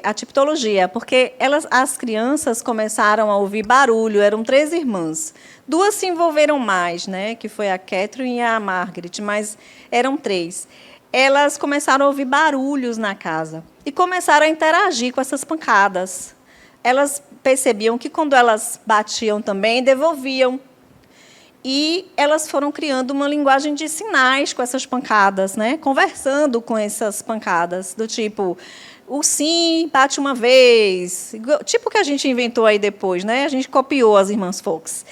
a tipologia, porque as crianças começaram a ouvir barulho, eram 3 irmãs. 2 se envolveram mais, né, que foi a Catherine e a Margaret, mas eram 3. Elas começaram a ouvir barulhos na casa e começaram a interagir com essas pancadas. Elas percebiam que, quando elas batiam também, devolviam. E elas foram criando uma linguagem de sinais com essas pancadas, né? Conversando com essas pancadas, do tipo, o sim bate uma vez, tipo que a gente inventou aí depois, né? A gente copiou as Irmãs Fox.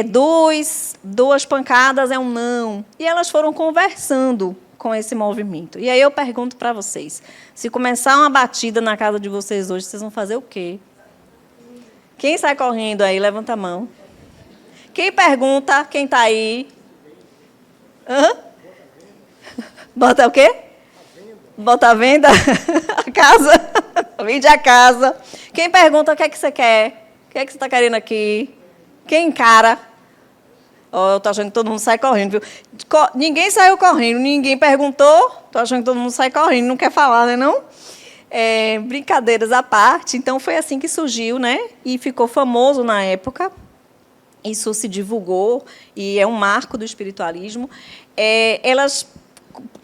2 pancadas é um não. E elas foram conversando com esse movimento. E aí eu pergunto para vocês, se começar uma batida na casa de vocês hoje, vocês vão fazer o quê? Quem sai correndo aí? Levanta a mão. Quem pergunta? Quem está aí? Hã? Bota o quê? Bota a venda? A casa? Vende a casa. Quem pergunta o que é que você quer? O que é que você está querendo aqui? Quem encara? Eu estou achando que todo mundo sai correndo, viu? Ninguém saiu correndo, ninguém perguntou. Estou achando que todo mundo sai correndo, não quer falar, né, não? Brincadeiras à parte. Então, foi assim que surgiu, né? E ficou famoso na época. Isso se divulgou e é um marco do espiritualismo. Elas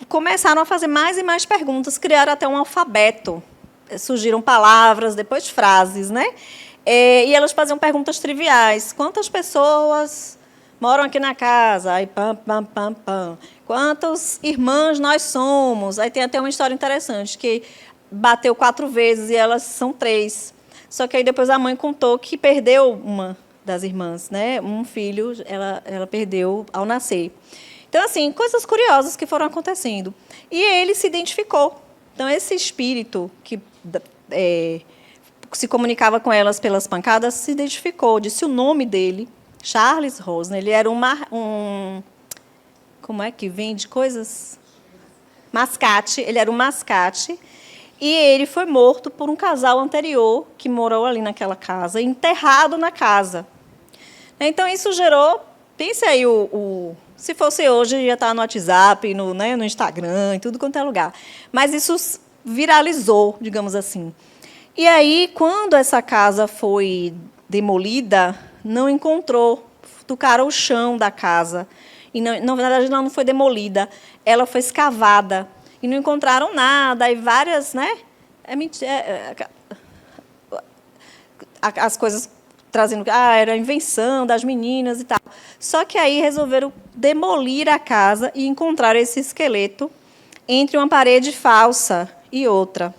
começaram a fazer mais e mais perguntas, criaram até um alfabeto. Surgiram palavras, depois frases, né? E elas faziam perguntas triviais. Quantas pessoas moram aqui na casa? Aí, pam, pam, pam, pam. Quantas irmãs nós somos? Aí tem até uma história interessante, que bateu 4 vezes e elas são 3. Só que aí depois a mãe contou que perdeu uma das irmãs, né? Um filho, ela perdeu ao nascer. Então, assim, coisas curiosas que foram acontecendo. E ele se identificou. Então, esse espírito que se comunicava com elas pelas pancadas se identificou, disse o nome dele, Charles Rosner. Ele era como é que vende coisas? Mascate. Ele era um mascate. E ele foi morto por um casal anterior que morou ali naquela casa, enterrado na casa. Então, isso gerou... Pense aí, se fosse hoje, ia estar no WhatsApp, no Instagram, em tudo quanto é lugar. Mas isso viralizou, digamos assim. E aí, quando essa casa foi demolida, não encontrou, tocaram o chão da casa. E, na verdade, ela não foi demolida, ela foi escavada. E não encontraram nada, e várias, né? As coisas trazendo, era invenção das meninas e tal. Só que aí resolveram demolir a casa e encontrar esse esqueleto entre uma parede falsa e outra.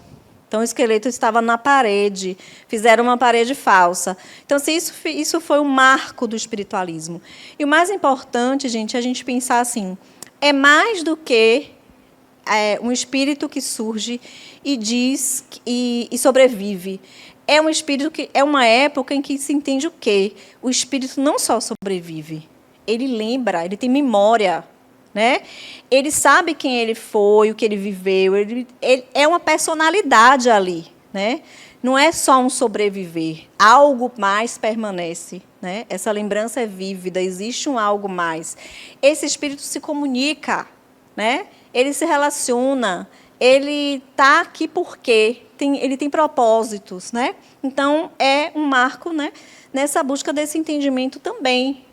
Então, o esqueleto estava na parede, fizeram uma parede falsa. Então, assim, isso foi um marco do espiritualismo. E o mais importante, gente, é a gente pensar assim, é mais do que um espírito que surge e diz e sobrevive. É um espírito que é uma época em que se entende o quê? O espírito não só sobrevive, ele lembra, ele tem memória, né? Ele sabe quem ele foi, o que ele viveu, ele é uma personalidade ali, né? Não é só um sobreviver, algo mais permanece, né? Essa lembrança é vívida, existe um algo mais. Esse espírito se comunica, né? Ele se relaciona, ele está aqui por quê? Ele tem propósitos, né? Então, é um marco, né, nessa busca desse entendimento também.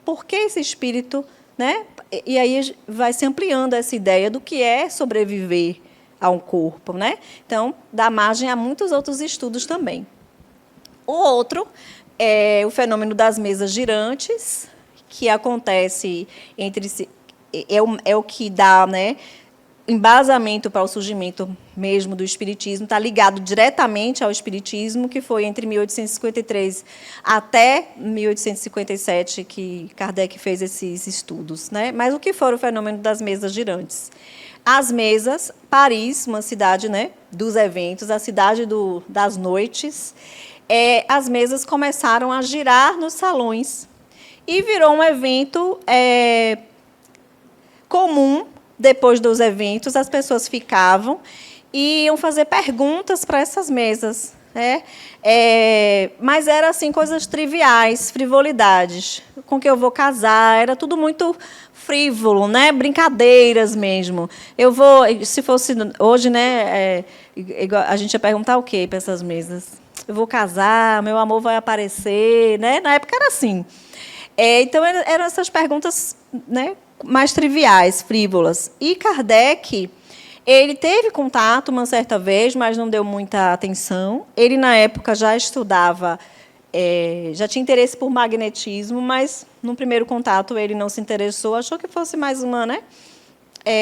Por que esse espírito, né? E aí vai se ampliando essa ideia do que é sobreviver a um corpo, né? Então, dá margem a muitos outros estudos também. O outro é o fenômeno das mesas girantes, que acontece entre é o que dá, né, embasamento para o surgimento mesmo do espiritismo, está ligado diretamente ao espiritismo, que foi entre 1853 até 1857 que Kardec fez esses estudos, né? Mas o que foi o fenômeno das mesas girantes? As mesas, Paris, uma cidade, né, dos eventos, a cidade das noites, as mesas começaram a girar nos salões e virou um evento comum. Depois dos eventos, as pessoas ficavam e iam fazer perguntas para essas mesas, né? Mas eram assim, coisas triviais, frivolidades. Com que eu vou casar, era tudo muito frívolo, né? Brincadeiras mesmo. Se fosse hoje, né? A gente ia perguntar o quê para essas mesas? Eu vou casar, meu amor vai aparecer, né? Na época era assim. Então, eram essas perguntas, né, mais triviais, frívolas. E Kardec, ele teve contato uma certa vez, mas não deu muita atenção. Ele, na época, já estudava, já tinha interesse por magnetismo, mas, no primeiro contato, ele não se interessou, achou que fosse mais uma, né,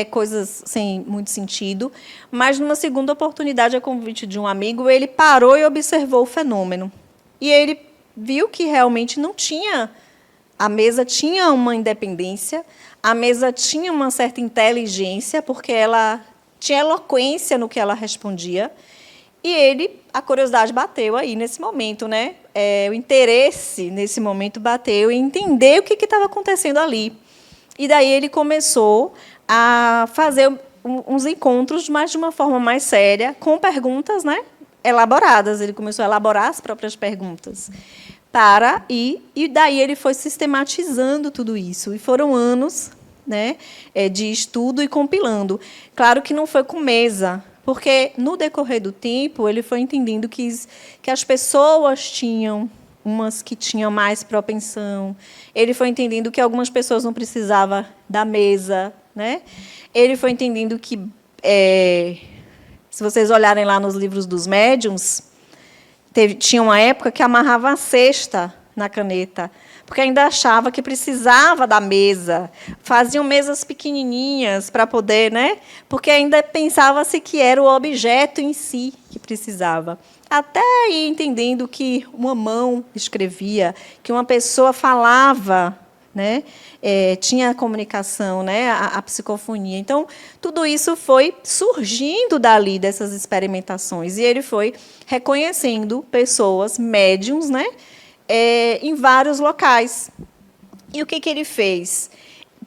coisas sem muito sentido. Mas, numa segunda oportunidade, a convite de um amigo, ele parou e observou o fenômeno. E ele viu que realmente não tinha... A mesa tinha uma independência, a mesa tinha uma certa inteligência, porque ela tinha eloquência no que ela respondia, e a curiosidade bateu aí nesse momento, né? O interesse nesse momento bateu em entender o que estava acontecendo ali. E daí ele começou a fazer uns encontros, mas de uma forma mais séria, com perguntas, né, elaboradas. Ele começou a elaborar as próprias perguntas. E daí ele foi sistematizando tudo isso. E foram anos, né, de estudo e compilando. Claro que não foi com mesa, porque, no decorrer do tempo, ele foi entendendo que as pessoas tinham, umas que tinham mais propensão. Ele foi entendendo que algumas pessoas não precisavam da mesa, né? Ele foi entendendo que, se vocês olharem lá nos livros dos médiuns, tinha uma época que amarrava a cesta na caneta, porque ainda achava que precisava da mesa. Faziam mesas pequenininhas para poder, né? Porque ainda pensava-se que era o objeto em si que precisava. Até ir entendendo que uma mão escrevia, que uma pessoa falava, né? Tinha a comunicação, né? A psicofonia. Então, tudo isso foi surgindo dali, dessas experimentações. E ele foi reconhecendo pessoas, médiums, né? Em vários locais. E o que ele fez?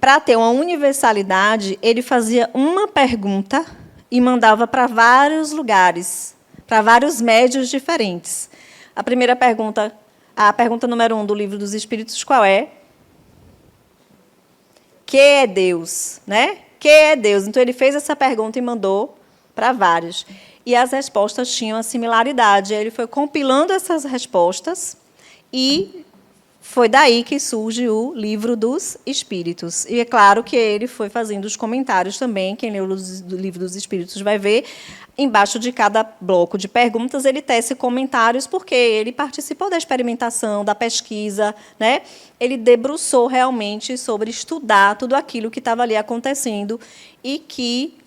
Para ter uma universalidade, ele fazia uma pergunta e mandava para vários lugares, para vários médiuns diferentes. A primeira pergunta, a pergunta número 1 do Livro dos Espíritos, qual é? Que é Deus, né? Que é Deus? Então, ele fez essa pergunta e mandou para vários. e as respostas tinham a similaridade. Ele foi compilando essas respostas e foi daí que surge o Livro dos Espíritos. E é claro que ele foi fazendo os comentários também. Quem leu o Livro dos Espíritos vai ver, embaixo de cada bloco de perguntas, ele tece comentários, porque ele participou da experimentação, da pesquisa, né? Ele debruçou realmente sobre estudar tudo aquilo que estava ali acontecendo e que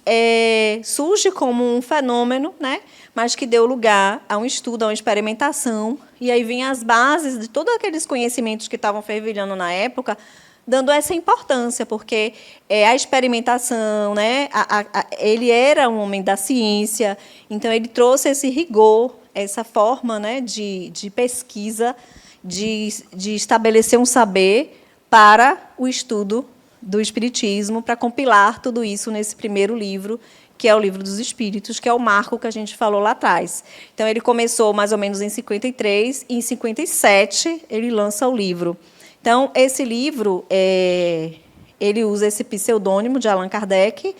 surge como um fenômeno, né? Mas que deu lugar a um estudo, a uma experimentação, e aí vinham as bases de todos aqueles conhecimentos que estavam fervilhando na época, dando essa importância, porque a experimentação, né? Ele era um homem da ciência, então ele trouxe esse rigor, essa forma, né, de pesquisa, de estabelecer um saber para o estudo do Espiritismo, para compilar tudo isso nesse primeiro livro, que é o Livro dos Espíritos, que é o marco que a gente falou lá atrás. Então, ele começou mais ou menos em 53, e em 57 ele lança o livro. Então, esse livro, ele usa esse pseudônimo de Allan Kardec,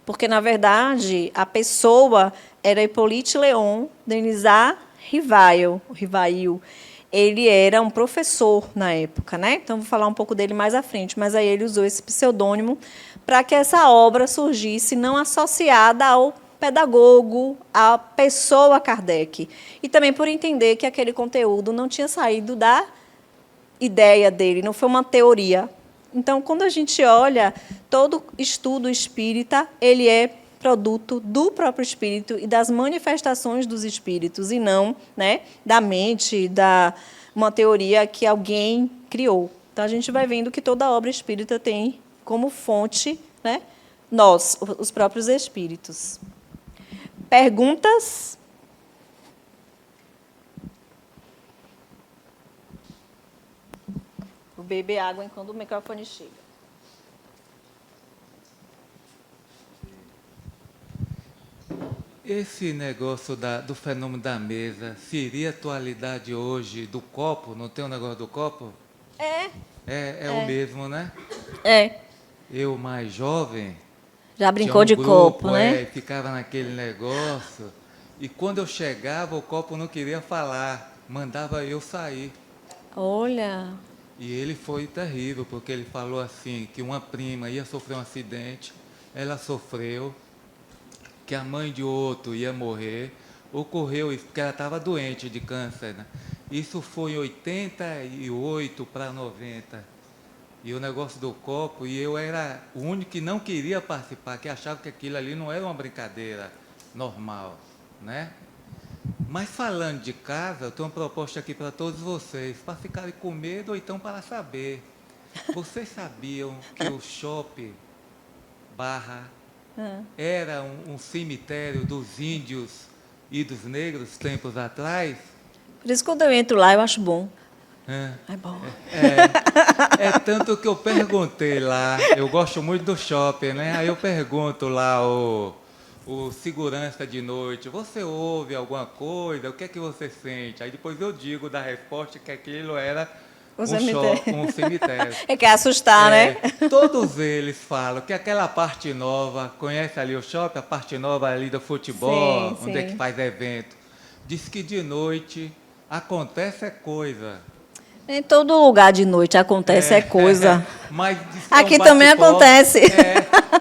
porque, na verdade, a pessoa era Hippolyte Léon Denisard Rivail. Ele era um professor na época, né? Então, vou falar um pouco dele mais à frente, mas aí ele usou esse pseudônimo para que essa obra surgisse não associada ao pedagogo, à pessoa Kardec. E também por entender que aquele conteúdo não tinha saído da ideia dele, não foi uma teoria. Então, quando a gente olha, todo estudo espírita, ele é produto do próprio espírito e das manifestações dos espíritos, e não, né, da mente, uma teoria que alguém criou. Então, a gente vai vendo que toda obra espírita tem como fonte, né, nós, os próprios espíritos. Perguntas? Vou beber água enquanto o microfone chega.
Esse negócio do fenômeno da mesa seria atualidade hoje do copo? Não tem o negócio do copo? É o mesmo, né? Eu, mais jovem,
já brincou
tinha
de
grupo,
copo, né?
Ficava naquele negócio. E quando eu chegava, o copo não queria falar, mandava eu sair.
Olha.
E ele foi terrível, porque ele falou assim, que uma prima ia sofrer um acidente, ela sofreu, que a mãe de outro ia morrer, ocorreu isso, porque ela estava doente de câncer, né? Isso foi em 88 para 90. E o negócio do copo, e eu era o único que não queria participar, que achava que aquilo ali não era uma brincadeira normal, né? Mas falando de casa, eu tenho uma proposta aqui para todos vocês, para ficarem com medo ou então para saber. Vocês sabiam que o Shopping Barra era um cemitério dos índios e dos negros tempos atrás?
Por isso, quando eu entro lá, eu acho bom. É bom.
É tanto que eu perguntei lá, eu gosto muito do shopping, né? Aí eu pergunto lá o segurança de noite, você ouve alguma coisa? O que é que você sente? Aí depois eu digo da resposta que aquilo era um cemitério.
Quer assustar, né?
Todos eles falam que aquela parte nova, conhece ali o shopping, a parte nova ali do futebol,
sim,
onde é que faz evento. Diz que de noite acontece coisa.
Em todo lugar de noite acontece coisa.
Mas
aqui também acontece.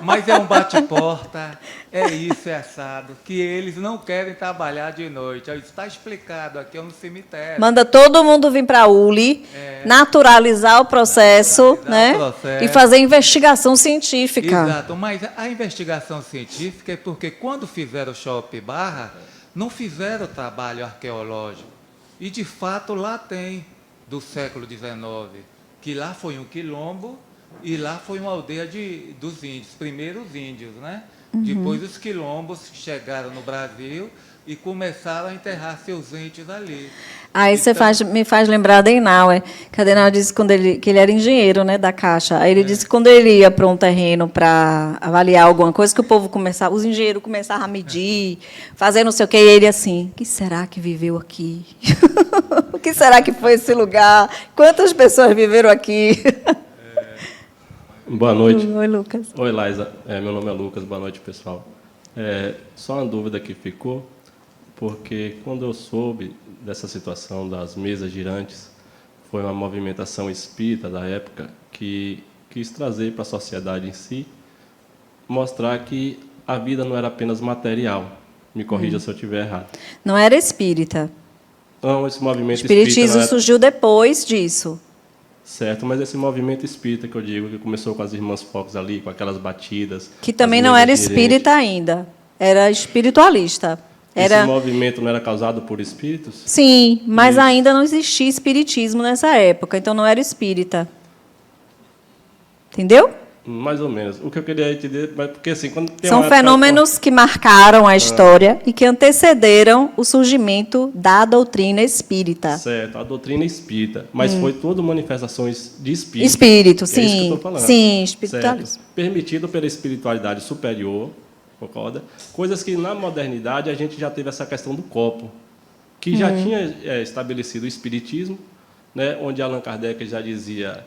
Mas é um bate-porta, é isso, é assado, que eles não querem trabalhar de noite. Está explicado aqui, é um cemitério.
Manda todo mundo vir para a ULI, naturalizar o processo, né? E fazer investigação científica.
Exato, mas a investigação científica é porque quando fizeram o Shopping Barra, não fizeram trabalho arqueológico. E, de fato, lá tem, do século XIX, que lá foi um quilombo e lá foi uma aldeia dos índios, primeiro os índios, né? Depois os quilombos chegaram no Brasil e começaram a enterrar seus entes ali.
Aí então, me faz lembrar da Adenauer. Que a Adenauer disse que ele era engenheiro, né, da Caixa. Aí ele disse que quando ele ia para um terreno para avaliar alguma coisa, que os engenheiros começavam a medir, fazer não sei o quê, e ele assim, o que será que viveu aqui? O que será que foi esse lugar? Quantas pessoas viveram aqui?
Boa noite.
Oi, Lucas.
Oi, Laisa. Meu nome é Lucas. Boa noite, pessoal. Só uma dúvida que ficou. porque quando eu soube dessa situação das mesas girantes, foi uma movimentação espírita da época que quis trazer para a sociedade em si, mostrar que a vida não era apenas material. Me corrija se eu estiver errado.
Não era espírita.
Não, esse
O
movimento espírita
espiritismo
não era...
surgiu depois disso.
Certo, mas esse movimento espírita que eu digo, que começou com as irmãs Fox ali, com aquelas batidas...
Que também
as
não era
mesas
espírita ainda. Era espiritualista.
Esse
Era...
movimento não era causado por espíritos?
Sim, mas
Isso.
ainda não existia espiritismo nessa época, então não era espírita. Entendeu?
Mais ou menos. O que eu queria entender, mas porque assim, quando tem
São
uma época-
fenômenos que marcaram a história e que antecederam o surgimento da doutrina espírita.
Certo, a doutrina espírita, mas foi tudo manifestações de espírito.
Espírito,
É isso que eu
sim.
estou falando.
Sim, espiritualismo.
Certo. Permitido pela espiritualidade superior, concorda? Coisas que na modernidade a gente já teve essa questão do copo, que já tinha estabelecido o espiritismo, né, onde Allan Kardec já dizia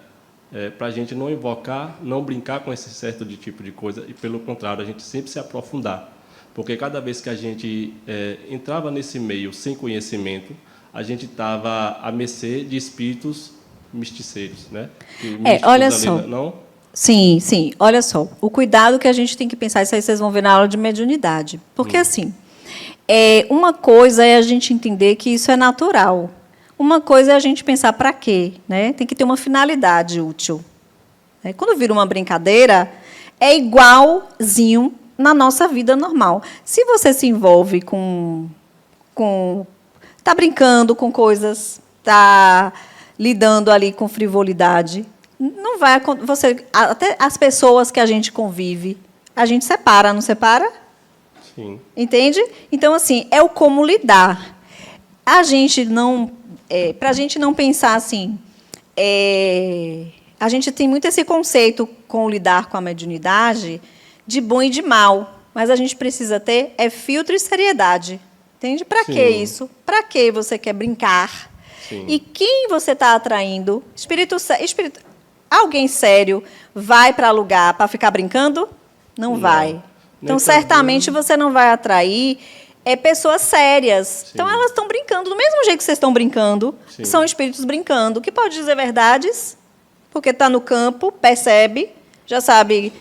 para a gente não invocar, não brincar com esse certo de tipo de coisa, e pelo contrário, a gente sempre se aprofundar. Porque cada vez que a gente entrava nesse meio sem conhecimento, a gente estava à mercê de espíritos misticeiros, né?
Olha
ali,
só.
Não?
Sim, sim. Olha só, o cuidado que a gente tem que pensar, isso aí vocês vão ver na aula de mediunidade. Porque, assim, uma coisa é a gente entender que isso é natural. Uma coisa é a gente pensar para quê, né? Tem que ter uma finalidade útil. Quando vira uma brincadeira, é igualzinho na nossa vida normal. Se você se envolve tá brincando com coisas, tá lidando ali com frivolidade, não vai você até as pessoas que a gente convive, a gente separa, não separa?
Sim.
Entende? Então, assim, é o como lidar. A gente não... para a gente não pensar assim... a gente tem muito esse conceito com lidar com a mediunidade de bom e de mal, mas a gente precisa ter filtro e seriedade. Entende? Para que isso? Para que você quer brincar?
Sim.
E quem você está atraindo? Alguém sério vai para lugar para ficar brincando? Não vai. Então,
Nem
certamente você não vai atrair pessoas sérias.
Sim.
Então, elas estão brincando do mesmo jeito que vocês estão brincando.
Sim.
São espíritos brincando, que pode dizer verdades, porque está no campo, percebe, já sabe,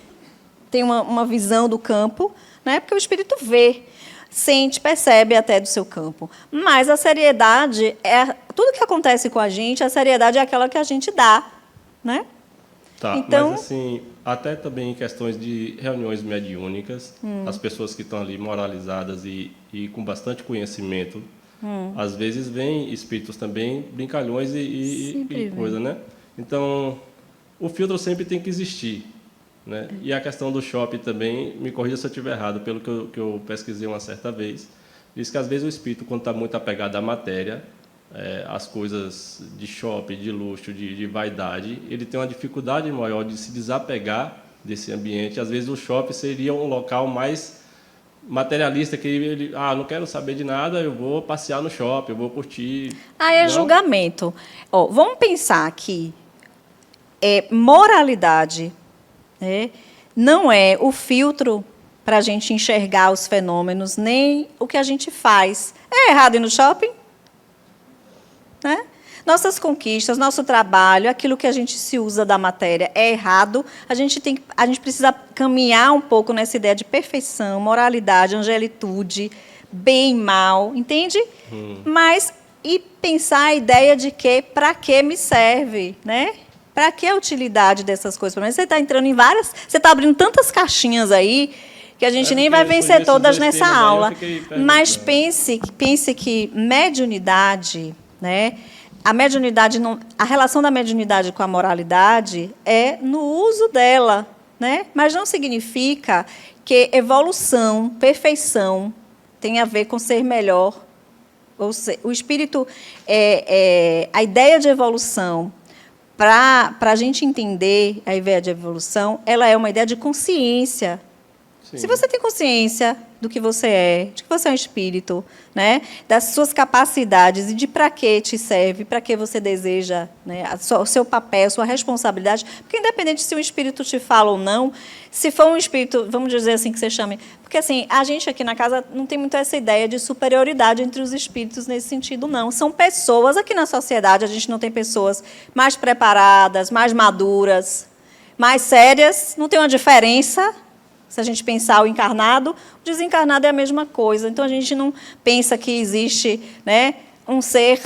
tem uma visão do campo, né? Porque o espírito vê, sente, percebe até do seu campo. Mas a seriedade, tudo que acontece com a gente, a seriedade é aquela que a gente dá, né?
Tá,
Então-
mas assim, até também em questões de reuniões mediúnicas, as pessoas que estão ali moralizadas e com bastante conhecimento, às vezes vêm espíritos também brincalhões e coisa, né? Então, o filtro sempre tem que existir, né? E a questão do shopping também, me corrija se eu estiver errado, pelo que eu pesquisei uma certa vez, diz que às vezes o espírito, quando está muito apegado à matéria, as coisas de shopping, de luxo, de vaidade, ele tem uma dificuldade maior de se desapegar desse ambiente. Às vezes o shopping seria um local mais materialista, que ele, não quero saber de nada, eu vou passear no shopping, eu vou curtir.
Aí é
Não?
julgamento. Vamos pensar que moralidade, né, não é o filtro para a gente enxergar os fenômenos, nem o que a gente faz. É errado ir no shopping? Né? Nossas conquistas, nosso trabalho, aquilo que a gente se usa da matéria é errado. A gente precisa caminhar um pouco nessa ideia de perfeição, moralidade, angelitude, bem e mal, entende? Mas e pensar a ideia de que para que me serve, né? Para que a utilidade dessas coisas? Você está entrando em várias, você está abrindo tantas caixinhas aí que a gente nem vai
porque
vencer
esses
todas
dois
nessa
temas aí eu
aula.
fiquei perguntando.
Mas pense que mediunidade, né? A mediunidade a relação da mediunidade com a moralidade é no uso dela, né? Mas não significa que evolução, perfeição tem a ver com ser melhor. Ou seja, o espírito, a ideia de evolução, para a gente entender a ideia de evolução, ela é uma ideia de consciência.
Sim.
Se você tem consciência do que você é, de que você é um espírito, né, das suas capacidades e de para que te serve, para que você deseja, né, o seu papel, a sua responsabilidade, porque independente se o espírito te fala ou não, se for um espírito, vamos dizer assim que você chame, porque assim, a gente aqui na casa não tem muito essa ideia de superioridade entre os espíritos nesse sentido, não. São pessoas, aqui na sociedade a gente não tem pessoas mais preparadas, mais maduras, mais sérias, não tem uma diferença. Se a gente pensar o encarnado, o desencarnado é a mesma coisa. Então, a gente não pensa que existe, né, um ser...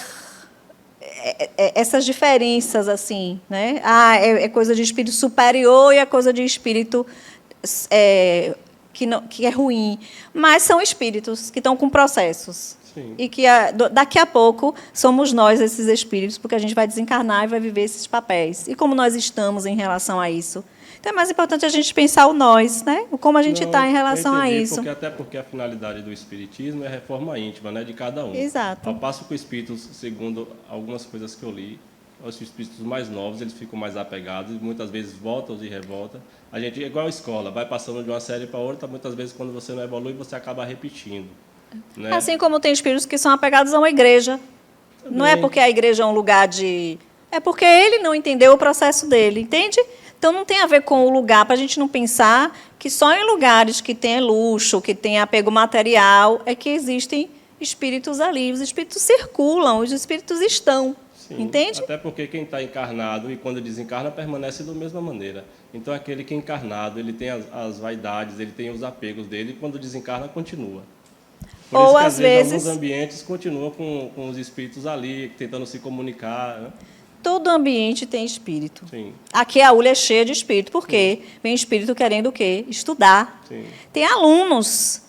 essas diferenças, assim, né? É coisa de espírito superior e é coisa de espírito que é ruim. Mas são espíritos que estão com processos.
Sim.
E que daqui a pouco somos nós esses espíritos, porque a gente vai desencarnar e vai viver esses papéis. E como nós estamos em relação a isso? Então, é mais importante a gente pensar o nós, né? O como a gente está em relação a isso.
Até porque a finalidade do espiritismo é a reforma íntima, né, de cada um.
Exato.
Ao passo que os espíritos, segundo algumas coisas que eu li, os espíritos mais novos, eles ficam mais apegados, muitas vezes voltam e revoltam. A gente é igual a escola, vai passando de uma série para outra, muitas vezes quando você não evolui, você acaba repetindo. Né?
Assim como tem espíritos que são apegados a uma igreja.
Também.
Não é porque a igreja é um lugar de... É porque ele não entendeu o processo dele, entende? Então, não tem a ver com o lugar, para a gente não pensar que só em lugares que tem luxo, que tem apego material, é que existem espíritos ali. Os espíritos circulam, os espíritos estão.
Sim,
entende?
Até porque quem está encarnado e quando desencarna permanece da mesma maneira. Então, aquele que é encarnado, ele tem as vaidades, ele tem os apegos dele, e quando desencarna, continua. Por
Ou,
isso que,
às vezes,
alguns ambientes continuam com os espíritos ali, tentando se comunicar. Né?
Todo ambiente tem espírito.
Sim.
Aqui a ULA é cheia de espírito. Por quê? Vem espírito querendo o quê? Estudar.
Sim.
Tem alunos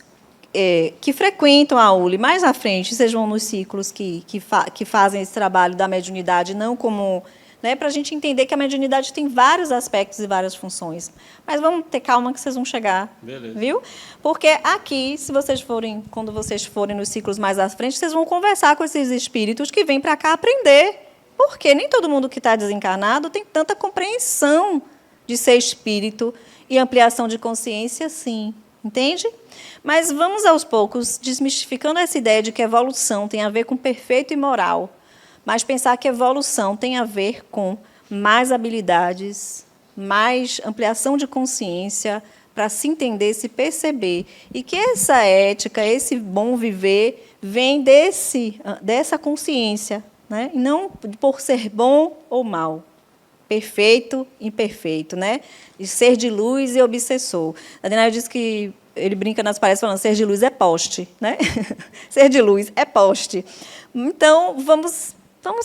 que frequentam a ULA, mais à frente, vocês vão nos ciclos que fazem esse trabalho da mediunidade, não como... Né, para a gente entender que a mediunidade tem vários aspectos e várias funções. Mas vamos ter calma que vocês vão chegar.
Beleza.
Viu? Porque aqui, quando vocês forem nos ciclos mais à frente, vocês vão conversar com esses espíritos que vêm para cá aprender. Porque nem todo mundo que está desencarnado tem tanta compreensão de ser espírito e ampliação de consciência, sim. Entende? Mas vamos, aos poucos, desmistificando essa ideia de que evolução tem a ver com perfeito e moral, mas pensar que evolução tem a ver com mais habilidades, mais ampliação de consciência, para se entender, se perceber. E que essa ética, esse bom viver, vem dessa consciência, né? E não por ser bom ou mal, perfeito, imperfeito, né? De ser de luz e obsessor. A Daniela diz que ele brinca nas palestras falando ser de luz é poste, né? Ser de luz é poste. Então, vamos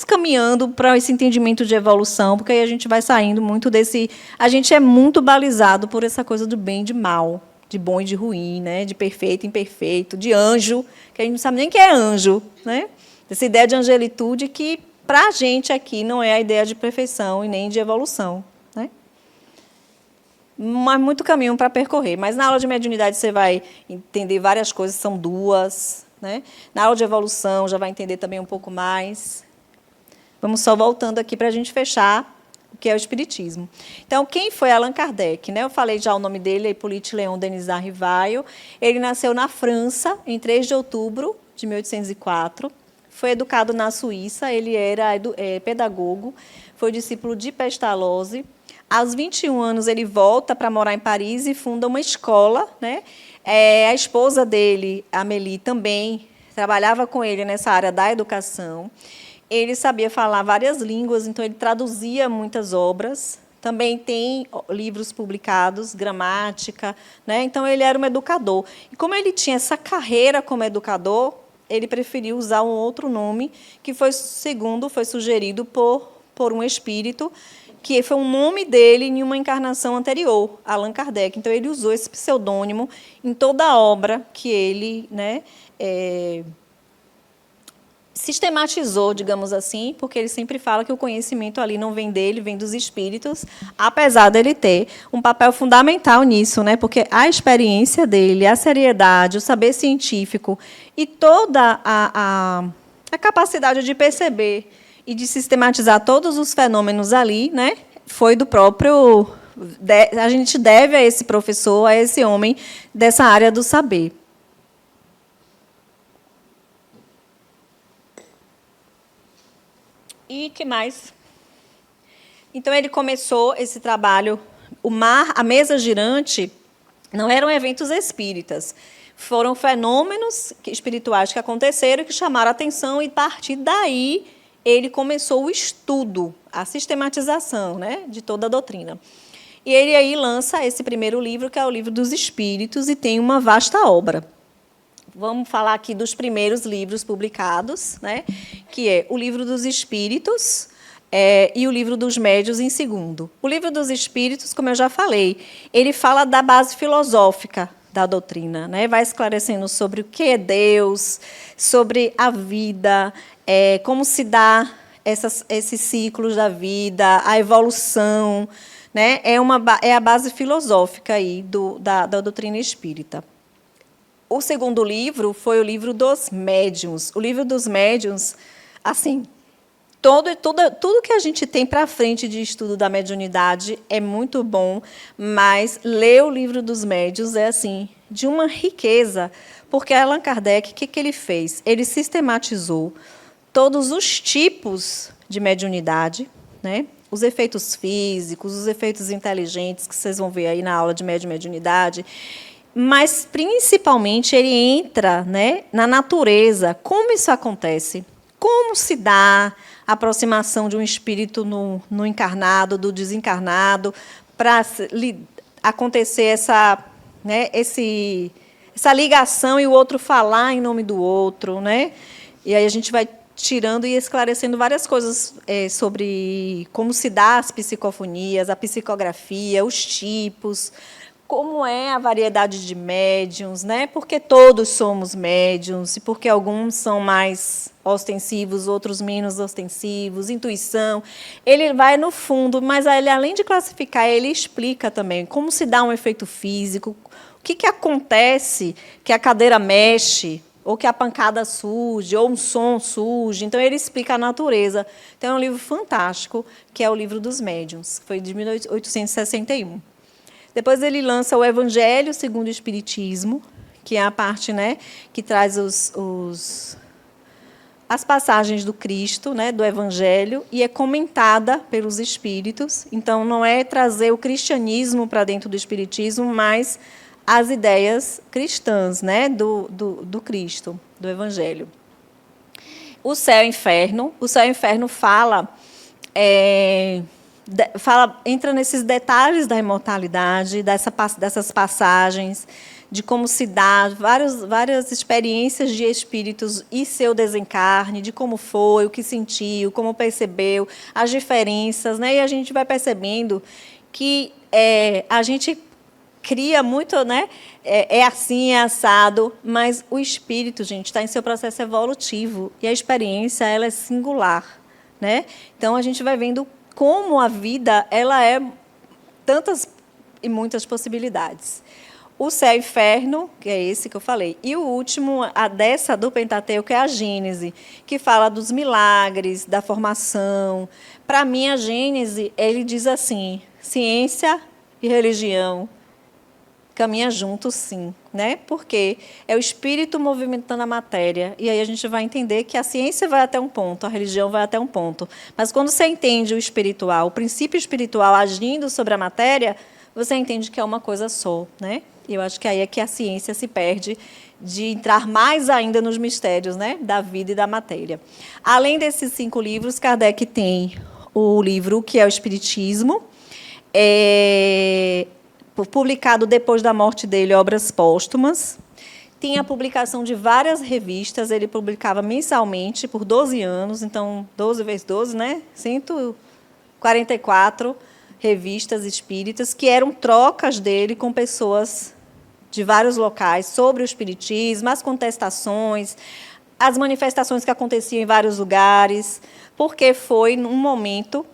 caminhando para esse entendimento de evolução, porque aí a gente vai saindo muito desse... A gente é muito balizado por essa coisa do bem e de mal, de bom e de ruim, né? De perfeito e imperfeito, de anjo, que a gente não sabe nem o que é anjo, né? Essa ideia de angelitude que, para a gente aqui, não é a ideia de perfeição e nem de evolução, né? Mas muito caminho para percorrer. Mas na aula de mediunidade você vai entender várias coisas, são duas, né? Na aula de evolução já vai entender também um pouco mais. Vamos só voltando aqui para a gente fechar o que é o Espiritismo. Então, quem foi Allan Kardec? Né? Eu falei já o nome dele, Hippolyte Léon Denis Rivaio. Ele nasceu na França, em 3 de outubro de 1804. Foi educado na Suíça, ele era pedagogo, foi discípulo de Pestalozzi. Aos 21 anos, ele volta para morar em Paris e funda uma escola. Né? A esposa dele, Amélie, também trabalhava com ele nessa área da educação. Ele sabia falar várias línguas, então ele traduzia muitas obras. Também tem livros publicados, gramática, né? Então ele era um educador. E como ele tinha essa carreira como educador, ele preferiu usar um outro nome, que foi sugerido por um espírito, que foi um nome dele em uma encarnação anterior, Allan Kardec. Então ele usou esse pseudônimo em toda a obra que ele, né, sistematizou, digamos assim, porque ele sempre fala que o conhecimento ali não vem dele, vem dos espíritos, apesar dele ter um papel fundamental nisso, né? Porque a experiência dele, a seriedade, o saber científico e toda a capacidade de perceber e de sistematizar todos os fenômenos ali, né? Foi do próprio a gente deve a esse professor, a esse homem dessa área do saber. E que mais? Então, ele começou esse trabalho. A mesa girante não eram eventos espíritas, foram fenômenos espirituais que aconteceram e que chamaram a atenção, e, a partir daí, ele começou o estudo, a sistematização, né, de toda a doutrina. E ele aí lança esse primeiro livro, que é o Livro dos Espíritos, e tem uma vasta obra. Vamos falar aqui dos primeiros livros publicados, né, que é o Livro dos Espíritos e o Livro dos Médiuns em segundo. O Livro dos Espíritos, como eu já falei, ele fala da base filosófica da doutrina, né, vai esclarecendo sobre o que é Deus, sobre a vida, como se dá esses ciclos da vida, a evolução, né, é a base filosófica aí da doutrina espírita. O segundo livro foi o Livro dos Médiuns. O Livro dos Médiuns, assim, tudo que a gente tem para frente de estudo da mediunidade é muito bom, mas ler o Livro dos Médiuns é, assim, de uma riqueza, porque Allan Kardec, o que ele fez? Ele sistematizou todos os tipos de mediunidade, né? Os efeitos físicos, os efeitos inteligentes, que vocês vão ver aí na aula de mediunidade, mas, principalmente, ele entra, né, na natureza, como isso acontece, como se dá a aproximação de um espírito no encarnado, do desencarnado, para acontecer essa ligação e o outro falar em nome do outro, né? E aí a gente vai tirando e esclarecendo várias coisas sobre como se dá as psicofonias, a psicografia, os tipos, como é a variedade de médiuns, né? Porque todos somos médiuns, e porque alguns são mais ostensivos, outros menos ostensivos, intuição. Ele vai no fundo, mas ele, além de classificar, ele explica também como se dá um efeito físico, o que acontece que a cadeira mexe, ou que a pancada surge, ou um som surge. Então, ele explica a natureza. Então, é um livro fantástico, que é o Livro dos Médiuns, que foi de 1861. Depois ele lança o Evangelho segundo o Espiritismo, que é a parte, né, que traz as passagens do Cristo, né, do Evangelho, e é comentada pelos espíritos. Então, não é trazer o cristianismo para dentro do Espiritismo, mas as ideias cristãs, né, do Cristo, do Evangelho. O Céu e Inferno. O Céu e Inferno entra nesses detalhes da imortalidade, dessas passagens, de como se dá várias experiências de espíritos e seu desencarne, de como foi, o que sentiu, como percebeu, as diferenças, né? E a gente vai percebendo que a gente cria muito, né? É assim, é assado, mas o espírito, gente, está em seu processo evolutivo, e a experiência ela é singular, né? Então, a gente vai vendo como a vida ela é tantas e muitas possibilidades. O Céu e Inferno, que é esse que eu falei, e o último, a dessa do Pentateuco, é a Gênese, que fala dos milagres, da formação. Para mim, a Gênese, ele diz assim, ciência e religião caminham juntos, sim, né? Porque é o espírito movimentando a matéria, e aí a gente vai entender que a ciência vai até um ponto, a religião vai até um ponto. Mas quando você entende o espiritual, o princípio espiritual agindo sobre a matéria, você entende que é uma coisa só, né? E eu acho que aí é que a ciência se perde de entrar mais ainda nos mistérios, né, da vida e da matéria. Além desses 5 livros, Kardec tem o livro que é o Espiritismo, publicado depois da morte dele, Obras Póstumas. Tem a publicação de várias revistas, ele publicava mensalmente por 12 anos, então 12 vezes 12, né? 144 revistas espíritas, que eram trocas dele com pessoas de vários locais sobre o espiritismo, as contestações, as manifestações que aconteciam em vários lugares, porque foi num momento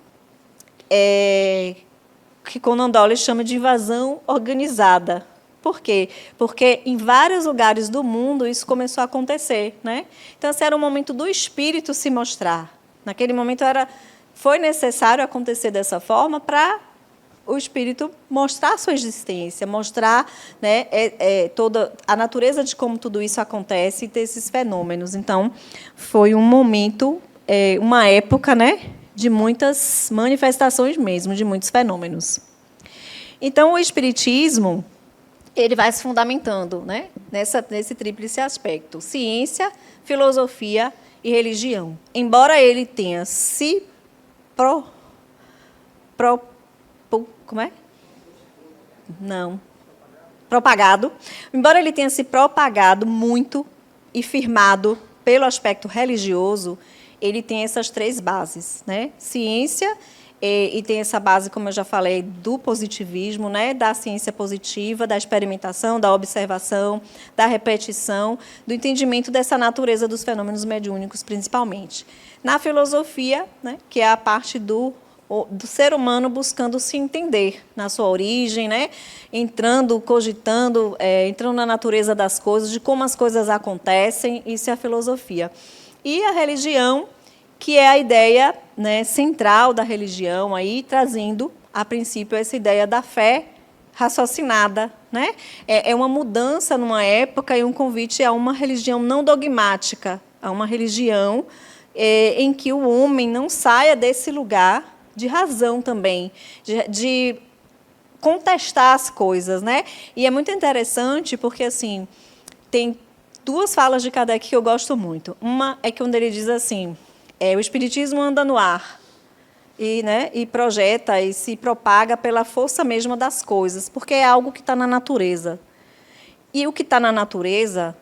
que Conan Doyle chama de invasão organizada. Por quê? Porque em vários lugares do mundo isso começou a acontecer, né? Então, esse era o momento do espírito se mostrar. Naquele momento foi necessário acontecer dessa forma para o espírito mostrar a sua existência, mostrar, né, toda a natureza de como tudo isso acontece e desses fenômenos. Então, foi um momento, uma época, né, de muitas manifestações mesmo, de muitos fenômenos. Então, o espiritismo ele vai se fundamentando, né, nesse tríplice aspecto: ciência, filosofia e religião. Embora ele tenha se propagado. Embora ele tenha se propagado muito e firmado pelo aspecto religioso, ele tem essas três bases, né? Ciência, e tem essa base, como eu já falei, do positivismo, né? Da ciência positiva, da experimentação, da observação, da repetição, do entendimento dessa natureza dos fenômenos mediúnicos, principalmente. Na filosofia, né? Que é a parte do ser humano buscando se entender na sua origem, né? Cogitando, entrando na natureza das coisas, de como as coisas acontecem, isso é a filosofia. E a religião, que é a ideia, né, central da religião, aí, trazendo, a princípio, essa ideia da fé raciocinada, né? É uma mudança numa época e um convite a uma religião não dogmática, a uma religião em que o homem não saia desse lugar de razão também, de contestar as coisas, né? E é muito interessante porque, assim, tem duas falas de Kardec que eu gosto muito. Uma é quando ele diz assim, o espiritismo anda no ar e projeta e se propaga pela força mesma das coisas, porque é algo que está na natureza. E o que está na natureza,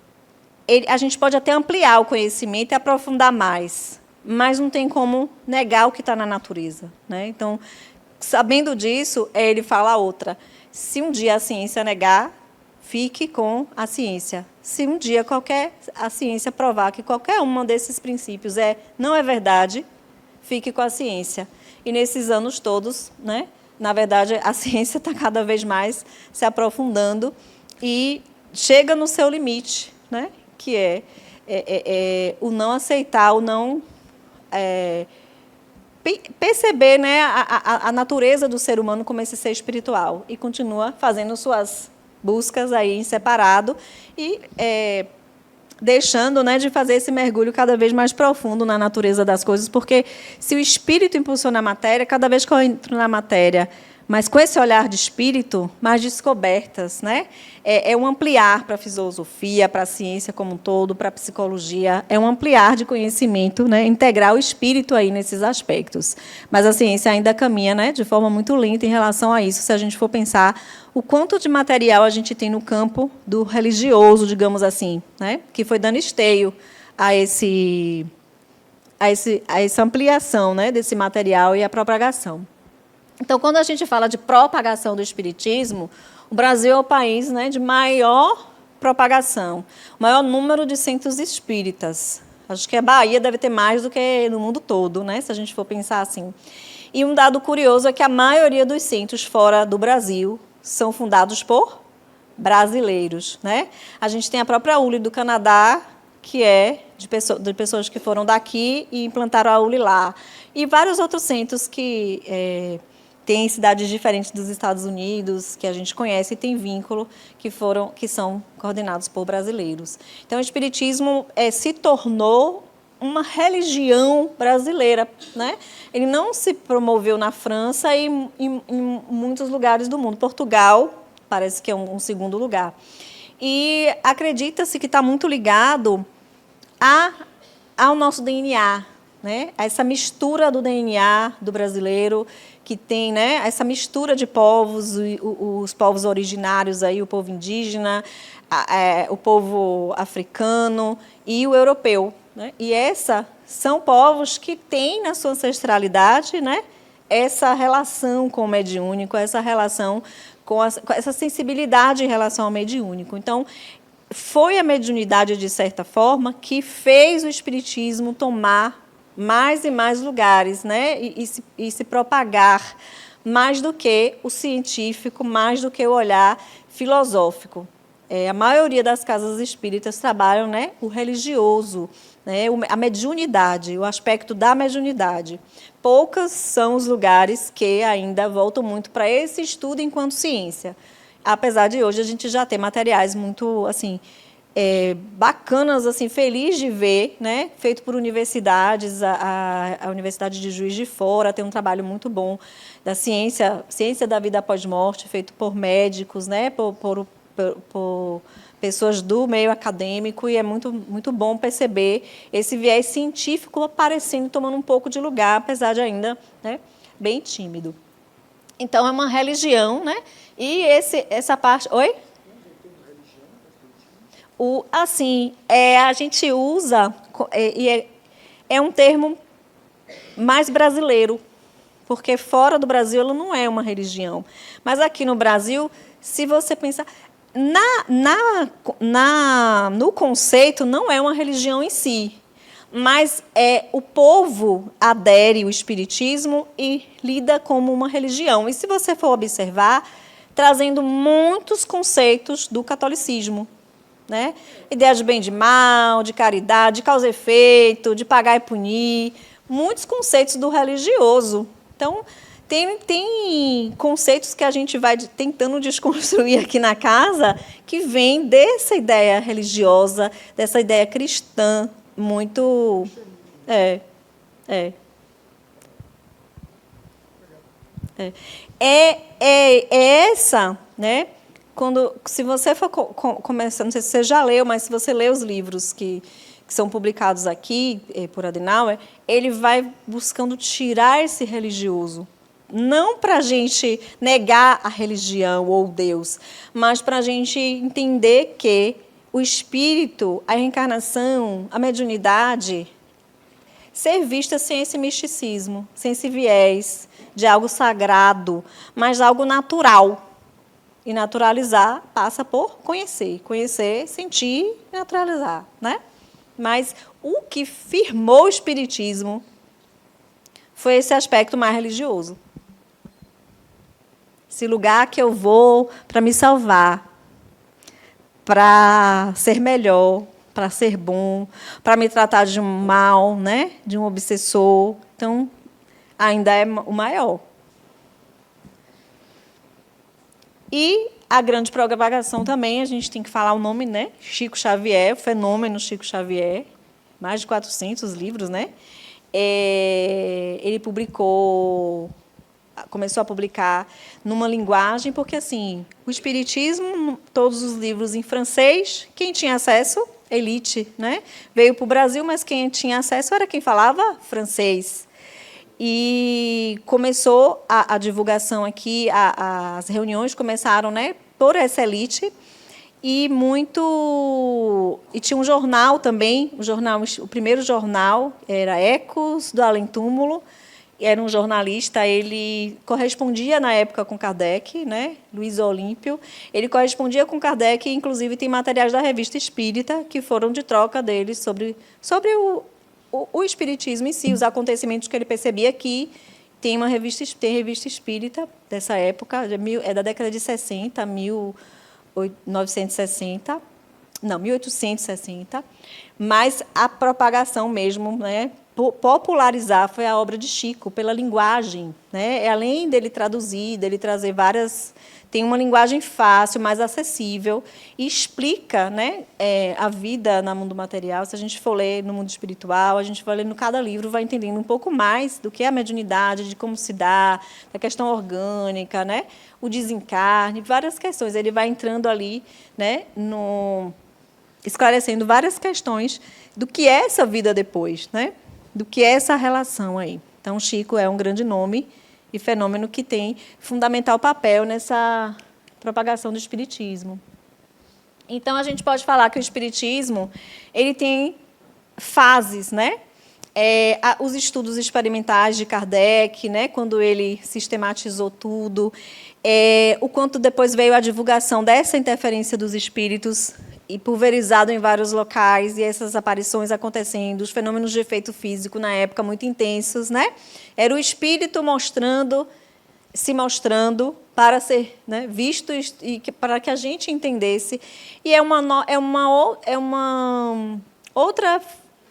a gente pode até ampliar o conhecimento e aprofundar mais, mas não tem como negar o que está na natureza, né? Então, sabendo disso, ele fala outra. Se um dia a ciência negar, fique com a ciência. Se um dia a ciência provar que qualquer um desses princípios não é verdade, fique com a ciência. E nesses anos todos, né, na verdade, a ciência está cada vez mais se aprofundando e chega no seu limite, né, que é o não aceitar, o não perceber, né, a natureza do ser humano como esse ser espiritual e continua fazendo suas buscas aí em separado e deixando, né, de fazer esse mergulho cada vez mais profundo na natureza das coisas, porque se o espírito impulsiona a matéria, cada vez que eu entro na matéria, mas com esse olhar de espírito, mais descobertas, né? É um ampliar para a filosofia, para a ciência como um todo, para a psicologia, é um ampliar de conhecimento, né? Integrar o espírito aí nesses aspectos. Mas a ciência ainda caminha, né, de forma muito lenta em relação a isso, se a gente for pensar o quanto de material a gente tem no campo do religioso, digamos assim, né? Que foi dando esteio a essa ampliação, né, desse material e a propagação. Então, quando a gente fala de propagação do espiritismo, o Brasil é o país, né, de maior propagação, o maior número de centros espíritas. Acho que a Bahia deve ter mais do que no mundo todo, né, se a gente for pensar assim. E um dado curioso é que a maioria dos centros fora do Brasil são fundados por brasileiros, né? A gente tem a própria ULI do Canadá, que é de pessoas que foram daqui e implantaram a ULI lá. E vários outros centros que tem cidades diferentes dos Estados Unidos, que a gente conhece e tem vínculo, que são coordenados por brasileiros. Então, o espiritismo se tornou uma religião brasileira, né? Ele não se promoveu na França e em muitos lugares do mundo. Portugal parece que é um segundo lugar. E acredita-se que está muito ligado ao nosso DNA, né? A essa mistura do DNA do brasileiro, que tem, né, essa mistura de povos, os povos originários, aí, o povo indígena, o povo africano e o europeu, né? E são povos que têm na sua ancestralidade, né, essa relação com o mediúnico, essa relação com essa sensibilidade em relação ao mediúnico. Então, foi a mediunidade, de certa forma, que fez o espiritismo tomar mais e mais lugares, né? E se propagar mais do que o científico, mais do que o olhar filosófico. A maioria das casas espíritas trabalham, né, o religioso, né? A mediunidade, o aspecto da mediunidade. Poucos são os lugares que ainda voltam muito para esse estudo enquanto ciência, apesar de hoje a gente já ter materiais muito assim bacanas, assim, feliz de ver, né? Feito por universidades, a Universidade de Juiz de Fora tem um trabalho muito bom da ciência da vida após morte, feito por médicos, né? Por pessoas do meio acadêmico, e é muito, muito bom perceber esse viés científico aparecendo, tomando um pouco de lugar, apesar de ainda, né, bem tímido. Então, é uma religião, né? E essa parte... Oi? Assim, a gente usa, é um termo mais brasileiro, porque fora do Brasil ela não é uma religião. Mas aqui no Brasil, se você pensar... no conceito, não é uma religião em si, mas o povo adere ao espiritismo e lida como uma religião. E se você for observar, trazendo muitos conceitos do catolicismo, né? Ideia de bem e de mal, de caridade, de causa e efeito, de pagar e punir, muitos conceitos do religioso. Então, tem conceitos que a gente vai tentando desconstruir aqui na casa, que vem dessa ideia religiosa, dessa ideia cristã, muito... essa, né? Se você for começar, não sei se você já leu, mas se você lê os livros que são publicados aqui por Adenauer, ele vai buscando tirar esse religioso. Não para a gente negar a religião ou Deus, mas para a gente entender que o espírito, a reencarnação, a mediunidade, ser vista sem esse misticismo, sem esse viés de algo sagrado, mas algo natural. E naturalizar passa por conhecer, sentir e naturalizar, né? Mas o que firmou o espiritismo foi esse aspecto mais religioso. Esse lugar que eu vou para me salvar, para ser melhor, para ser bom, para me tratar de um mal, né? De um obsessor. Então, ainda é o maior. E a grande propagação também, a gente tem que falar o nome, né? Chico Xavier, o fenômeno Chico Xavier, mais de 400 livros, né? Ele começou a publicar numa linguagem, porque, assim, o espiritismo, todos os livros em francês, quem tinha acesso? Elite, né? Veio para o Brasil, mas quem tinha acesso era quem falava francês. E começou a divulgação aqui, as reuniões começaram, né, por essa elite, e tinha um jornal também, o primeiro jornal era Ecos do Além Túmulo, era um jornalista, ele correspondia na época com Kardec, né, Luiz Olímpio, ele correspondia com Kardec, e inclusive tem materiais da Revista Espírita que foram de troca dele sobre o espiritismo em si, os acontecimentos que ele percebia que tem revista espírita dessa época, da década de 60, 1960, não, 1860, mas a propagação mesmo, né, popularizar foi a obra de Chico, pela linguagem, né, além dele traduzir, dele trazer várias... Tem uma linguagem fácil, mais acessível, e explica, né, a vida no mundo material. Se a gente for ler no mundo espiritual, a gente vai lendo cada livro, vai entendendo um pouco mais do que é a mediunidade, de como se dá, da questão orgânica, né, o desencarne, várias questões. Ele vai entrando ali, né, esclarecendo várias questões do que é essa vida depois, né, do que é essa relação aí. Então, Chico é um grande nome e fenômeno que tem fundamental papel nessa propagação do espiritismo. Então, a gente pode falar que o espiritismo ele tem fases, né? Os estudos experimentais de Kardec, né? Quando ele sistematizou tudo, o quanto depois veio a divulgação dessa interferência dos espíritos e pulverizado em vários locais, e essas aparições acontecendo, os fenômenos de efeito físico na época muito intensos, né? Era o espírito se mostrando para ser, né, visto e para que a gente entendesse. E é uma outra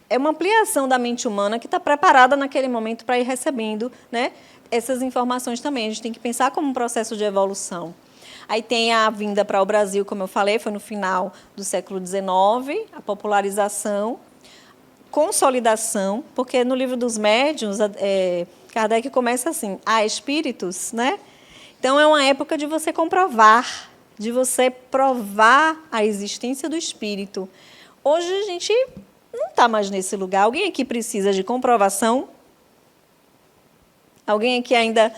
é uma ampliação da mente humana que está preparada naquele momento para ir recebendo, né, essas informações também. A gente tem que pensar como um processo de evolução. Aí tem a vinda para o Brasil, como eu falei, foi no final do século XIX, a popularização, consolidação, porque no livro dos médiuns, Kardec começa assim, há espíritos, né? Então, é uma época de você comprovar, de você provar a existência do espírito. Hoje, a gente não está mais nesse lugar. Alguém aqui precisa de comprovação? Alguém aqui ainda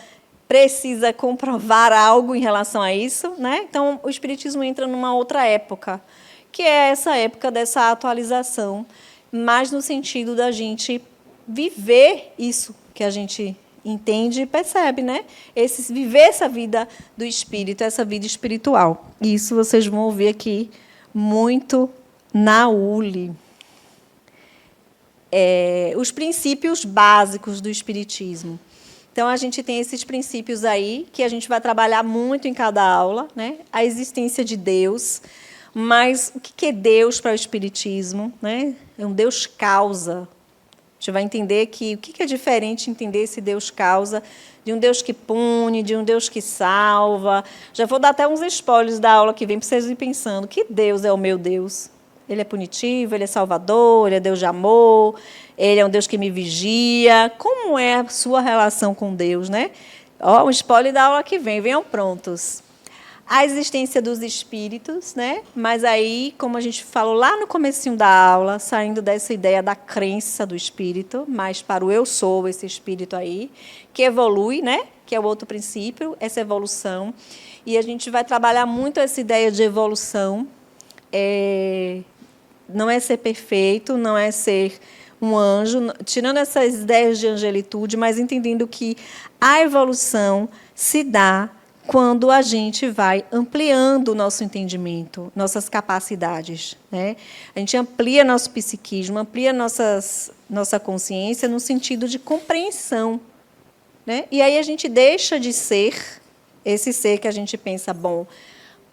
precisa comprovar algo em relação a isso, né? Então, o espiritismo entra numa outra época, que é essa época dessa atualização, mas no sentido da gente viver isso que a gente entende e percebe, né? Viver essa vida do espírito, essa vida espiritual. E isso vocês vão ouvir aqui muito na ULE. Os princípios básicos do espiritismo. Então, a gente tem esses princípios aí, que a gente vai trabalhar muito em cada aula, né? A existência de Deus, mas o que é Deus para o espiritismo, né? É um Deus causa. A gente vai entender que o que é diferente entender esse Deus causa de um Deus que pune, de um Deus que salva. Já vou dar até uns spoilers da aula que vem para vocês irem pensando. Que Deus é o meu Deus? Ele é punitivo, ele é salvador, ele é Deus de amor, ele é um Deus que me vigia. Como é a sua relação com Deus, né? Ó, um spoiler da aula que vem, venham prontos. A existência dos espíritos, né? Mas aí, como a gente falou lá no comecinho da aula, saindo dessa ideia da crença do espírito, mas para o eu sou, esse espírito aí, que evolui, né? Que é o outro princípio, essa evolução. E a gente vai trabalhar muito essa ideia de evolução. Não é ser perfeito, não é ser um anjo, tirando essas ideias de angelitude, mas entendendo que a evolução se dá quando a gente vai ampliando o nosso entendimento, nossas capacidades, né? A gente amplia nosso psiquismo, amplia nossa consciência no sentido de compreensão, né? E aí a gente deixa de ser esse ser que a gente pensa, bom,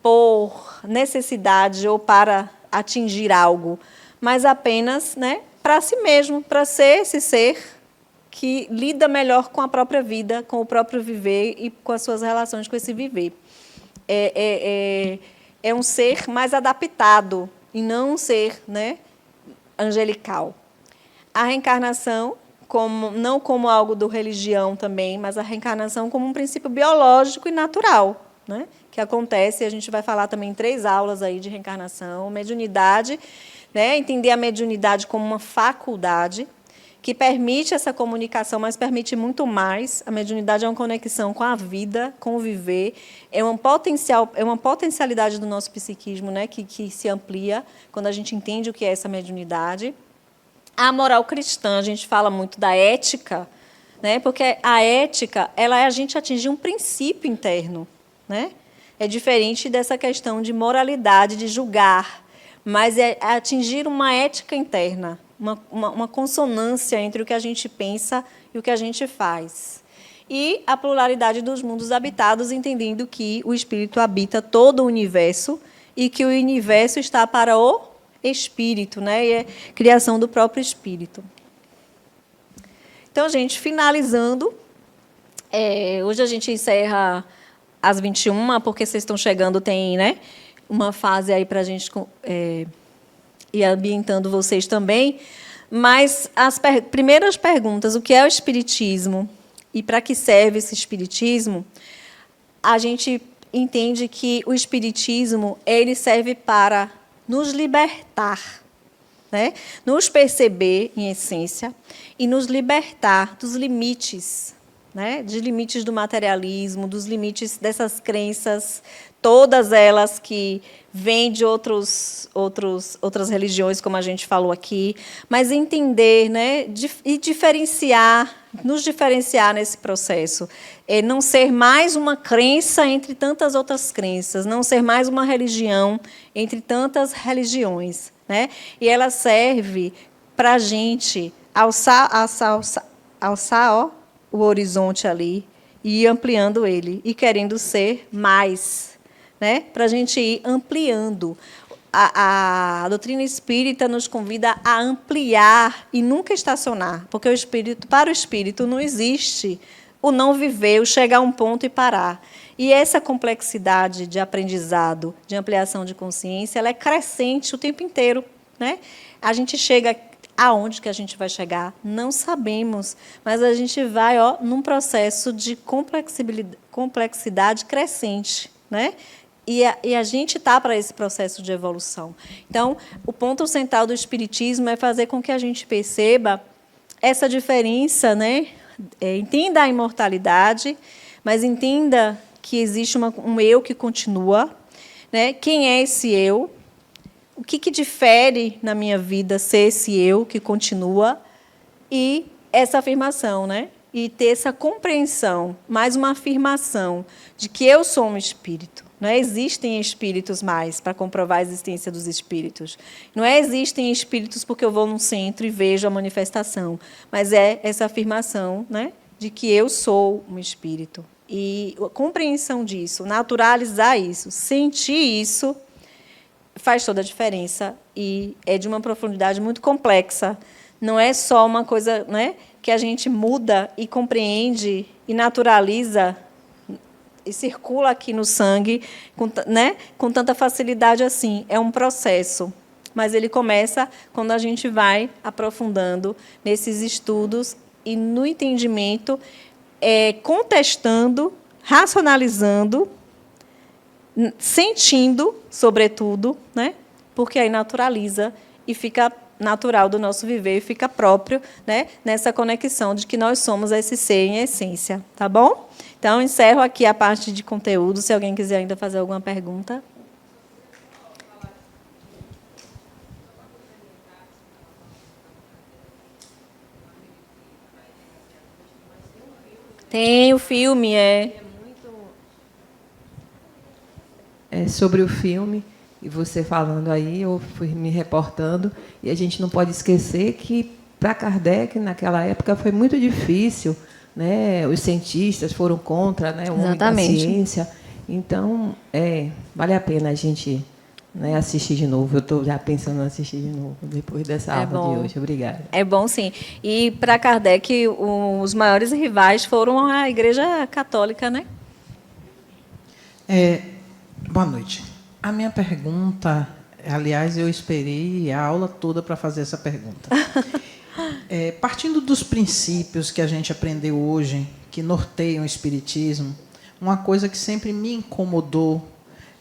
por necessidade ou para atingir algo, mas apenas, né, para si mesmo, para ser esse ser que lida melhor com a própria vida, com o próprio viver e com as suas relações com esse viver. É um ser mais adaptado e não um ser, né, angelical. A reencarnação, não como algo do religião também, mas a reencarnação como um princípio biológico e natural, né, que acontece, a gente vai falar também em 3 aulas aí de reencarnação, mediunidade, né, entender a mediunidade como uma faculdade que permite essa comunicação, mas permite muito mais. A mediunidade é uma conexão com a vida, com o viver, é uma potencialidade do nosso psiquismo, né, que se amplia quando a gente entende o que é essa mediunidade. A moral cristã, a gente fala muito da ética, né, porque a ética ela é a gente atingir um princípio interno, né? É diferente dessa questão de moralidade, de julgar, mas é atingir uma ética interna, uma consonância entre o que a gente pensa e o que a gente faz. E a pluralidade dos mundos habitados, entendendo que o espírito habita todo o universo e que o universo está para o espírito, né? E é criação do próprio espírito. Então, gente, finalizando, hoje a gente encerra às 21h, porque vocês estão chegando, tem, né, uma fase aí para a gente ir ambientando vocês também. Mas as primeiras perguntas, o que é o espiritismo e para que serve esse espiritismo, a gente entende que o espiritismo ele serve para nos libertar, né? Nos perceber, em essência, e nos libertar dos limites, né? Dos limites do materialismo, dos limites dessas crenças, todas elas que vêm de outras religiões, como a gente falou aqui, mas entender, né? E diferenciar, nos diferenciar nesse processo. Não ser mais uma crença entre tantas outras crenças, não ser mais uma religião entre tantas religiões, né? E ela serve para a gente alçar o horizonte ali e ir ampliando ele, e querendo ser mais, né? Para a gente ir ampliando. a doutrina espírita nos convida a ampliar e nunca estacionar, porque para o espírito não existe o não viver, o chegar a um ponto e parar. E essa complexidade de aprendizado, de ampliação de consciência, ela é crescente o tempo inteiro, né? A gente chega aonde que a gente vai chegar? Não sabemos, mas a gente vai num processo de complexidade crescente, né? E a gente está para esse processo de evolução. Então, o ponto central do Espiritismo é fazer com que a gente perceba essa diferença, né? Entenda a imortalidade, mas entenda que existe um eu que continua, né? Quem é esse eu? O que difere na minha vida ser esse eu que continua? E essa afirmação, né? E ter essa compreensão, mais uma afirmação de que eu sou um espírito. Não existem espíritos mais para comprovar a existência dos espíritos. Não existem espíritos porque eu vou num centro e vejo a manifestação, mas é essa afirmação, né, de que eu sou um espírito. E a compreensão disso, naturalizar isso, sentir isso, faz toda a diferença e é de uma profundidade muito complexa. Não é só uma coisa, né, que a gente muda e compreende e naturaliza e circula aqui no sangue, né, com tanta facilidade assim. É um processo, mas ele começa quando a gente vai aprofundando nesses estudos e no entendimento, contestando, racionalizando, sentindo, sobretudo, né, porque aí naturaliza e fica natural do nosso viver e fica próprio, né, nessa conexão de que nós somos esse ser em essência, tá bom? Então, encerro aqui a parte de conteúdo, se alguém quiser ainda fazer alguma pergunta. Tem o filme,
Sobre o filme, e você falando aí, eu fui me reportando, e a gente não pode esquecer que, para Kardec, naquela época, foi muito difícil, né? Os cientistas foram contra, né, o homem da ciência. Então, vale a pena a gente, né, assistir de novo. Eu estou já pensando em assistir de novo, depois dessa aula de hoje. Obrigada.
É bom, sim. E, para Kardec, os maiores rivais foram a Igreja Católica, né?
Boa noite. A minha pergunta, aliás, eu esperei a aula toda para fazer essa pergunta. Partindo dos princípios que a gente aprendeu hoje, que norteiam o Espiritismo, uma coisa que sempre me incomodou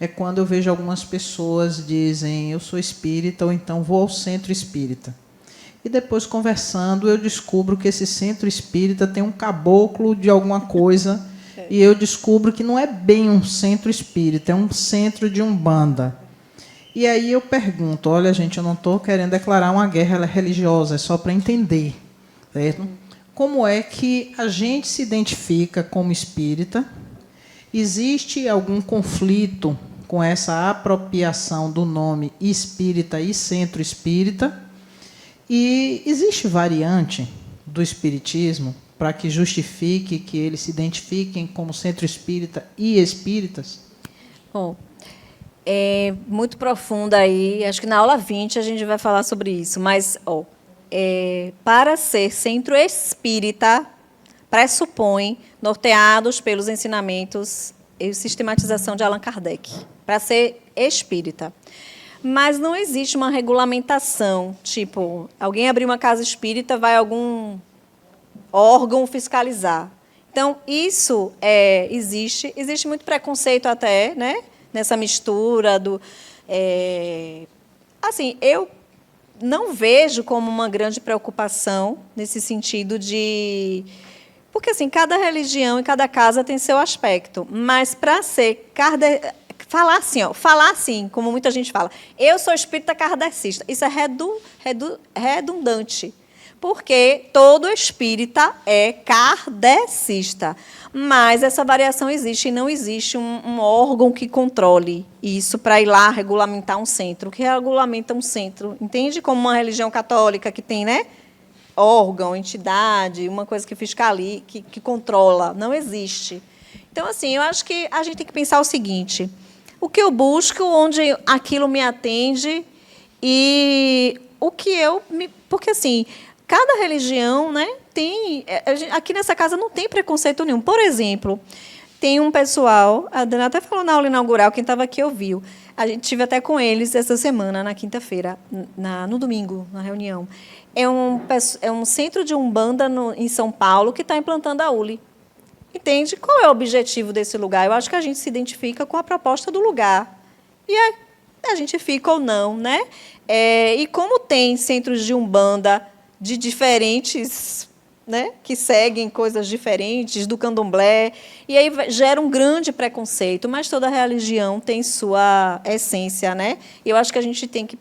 é quando eu vejo algumas pessoas dizem eu sou espírita ou então vou ao centro espírita. E depois, conversando, eu descubro que esse centro espírita tem um caboclo de alguma coisa e eu descubro que não é bem um centro espírita, é um centro de umbanda. E aí eu pergunto, olha, gente, eu não estou querendo declarar uma guerra religiosa, é só para entender, certo? Como é que a gente se identifica como espírita? Existe algum conflito com essa apropriação do nome espírita e centro espírita? E existe variante do espiritismo para que justifique que eles se identifiquem como centro espírita e espíritas?
Bom, é muito profunda aí. Acho que na aula 20 a gente vai falar sobre isso. Mas, para ser centro espírita, pressupõe, norteados pelos ensinamentos e sistematização de Allan Kardec, para ser espírita. Mas não existe uma regulamentação, tipo, alguém abrir uma casa espírita, vai algum órgão fiscalizar. Então, isso existe muito preconceito até, né, nessa mistura do... assim, eu não vejo como uma grande preocupação nesse sentido de... Porque, assim, cada religião e cada casa tem seu aspecto. Mas, para ser falar assim, como muita gente fala, eu sou espírita kardecista, isso é redundante. Porque todo espírita é kardecista. Mas essa variação existe e não existe um órgão que controle isso para ir lá regulamentar um centro. O que regulamenta um centro? Entende? Como uma religião católica que tem, né, órgão, entidade, uma coisa que fiscaliza, que controla. Não existe. Então, assim, eu acho que a gente tem que pensar o seguinte: o que eu busco, onde aquilo me atende e o que eu me... Porque, assim, cada religião, né, tem... Aqui nessa casa não tem preconceito nenhum. Por exemplo, tem um pessoal, a Dana até falou na aula inaugural, quem estava aqui ouviu. A gente tive até com eles essa semana, na quinta-feira, no domingo, na reunião. É um centro de Umbanda em São Paulo que está implantando a ULI. Entende? Qual é o objetivo desse lugar? Eu acho que a gente se identifica com a proposta do lugar. E aí, a gente fica ou não, né? E como tem centros de Umbanda de diferentes, né, que seguem coisas diferentes do candomblé, e aí gera um grande preconceito, mas toda religião tem sua essência, né? E eu acho que a gente tem que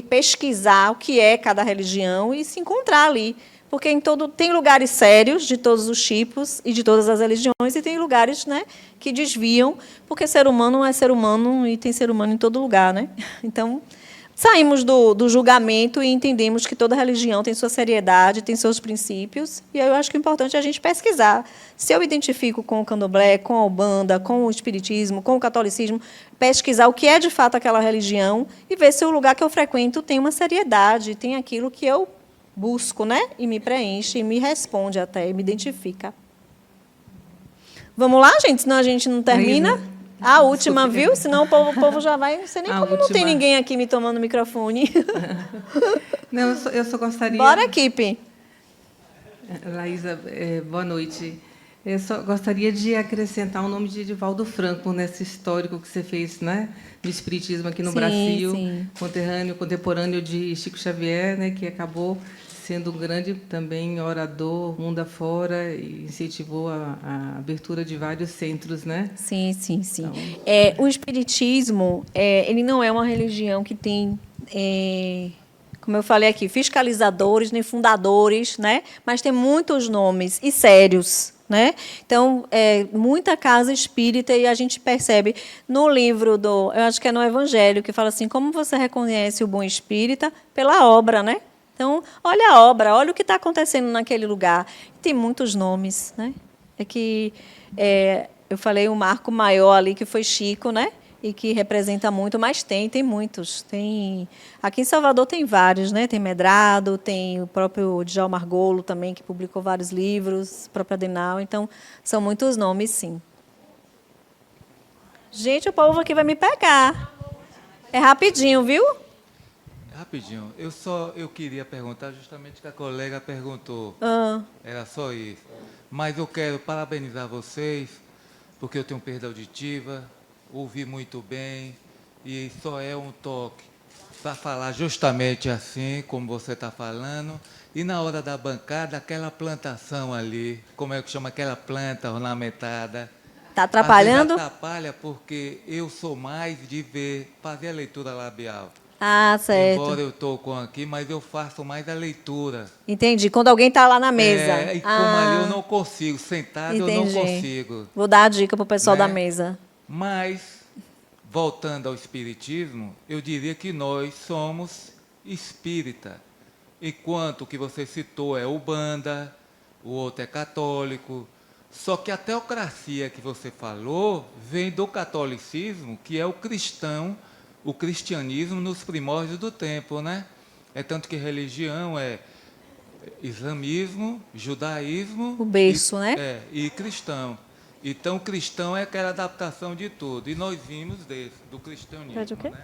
pesquisar o que é cada religião e se encontrar ali. Porque tem lugares sérios de todos os tipos e de todas as religiões, e tem lugares, né, que desviam, porque ser humano é ser humano e tem ser humano em todo lugar, né? Então, saímos do julgamento e entendemos que toda religião tem sua seriedade, tem seus princípios, e aí eu acho que o importante é a gente pesquisar. Se eu identifico com o candomblé, com a Umbanda, com o espiritismo, com o catolicismo, pesquisar o que é de fato aquela religião e ver se o lugar que eu frequento tem uma seriedade, tem aquilo que eu busco, né? E me preenche, e me responde até, e me identifica. Vamos lá, gente? Senão a gente não termina. A última, viu? Senão o povo já vai... Não sei nem como não tem ninguém aqui me tomando o microfone.
Não, eu só gostaria...
Bora, equipe.
Laísa, boa noite. Eu só gostaria de acrescentar o nome de Divaldo Franco nesse histórico que você fez, né, do espiritismo aqui no Brasil, sim. Contemporâneo de Chico Xavier, né, que acabou sendo um grande também orador mundo afora e incentivou a abertura de vários centros, né?
Sim, sim, sim. Então, o espiritismo, ele não é uma religião que tem... como eu falei aqui, fiscalizadores, nem fundadores, né? Mas tem muitos nomes e sérios, né? Então, muita casa espírita, e a gente percebe no livro eu acho que é no Evangelho, que fala assim, como você reconhece o bom espírita? Pela obra, né? Então, olha a obra, olha o que está acontecendo naquele lugar. Tem muitos nomes, né? Eu falei o marco maior ali, que foi Chico, né? E que representa muito, mas tem muitos. Aqui em Salvador tem vários, né? Tem Medrado, tem o próprio Djalma Argolo também, que publicou vários livros, o próprio Adenal. Então, são muitos nomes, sim. Gente, o povo aqui vai me pegar. É rapidinho, viu?
Rapidinho. Eu queria perguntar justamente o que a colega perguntou. Era só isso. Mas eu quero parabenizar vocês, porque eu tenho perda auditiva, ouvi muito bem, e só é um toque para falar justamente assim, como você está falando. E na hora da bancada, aquela plantação ali, como é que chama aquela planta ornamentada?
Está atrapalhando?
Atrapalha porque eu sou mais de fazer a leitura labial.
Ah, certo.
Embora eu estou aqui, mas eu faço mais a leitura.
Entendi. Quando alguém está lá na mesa.
E como ali eu não consigo, sentado eu não consigo.
Vou dar a dica para o pessoal da mesa.
Mas, voltando ao espiritismo, eu diria que nós somos espírita. Enquanto o que você citou é Umbanda, o outro é católico. Só que a teocracia que você falou vem do catolicismo, que é o cristianismo nos primórdios do tempo, né? É tanto que religião é islamismo, judaísmo...
O berço, né?
E cristão. Então, o cristão é aquela adaptação de tudo. E nós vimos do cristianismo,
Pede o quê?
né?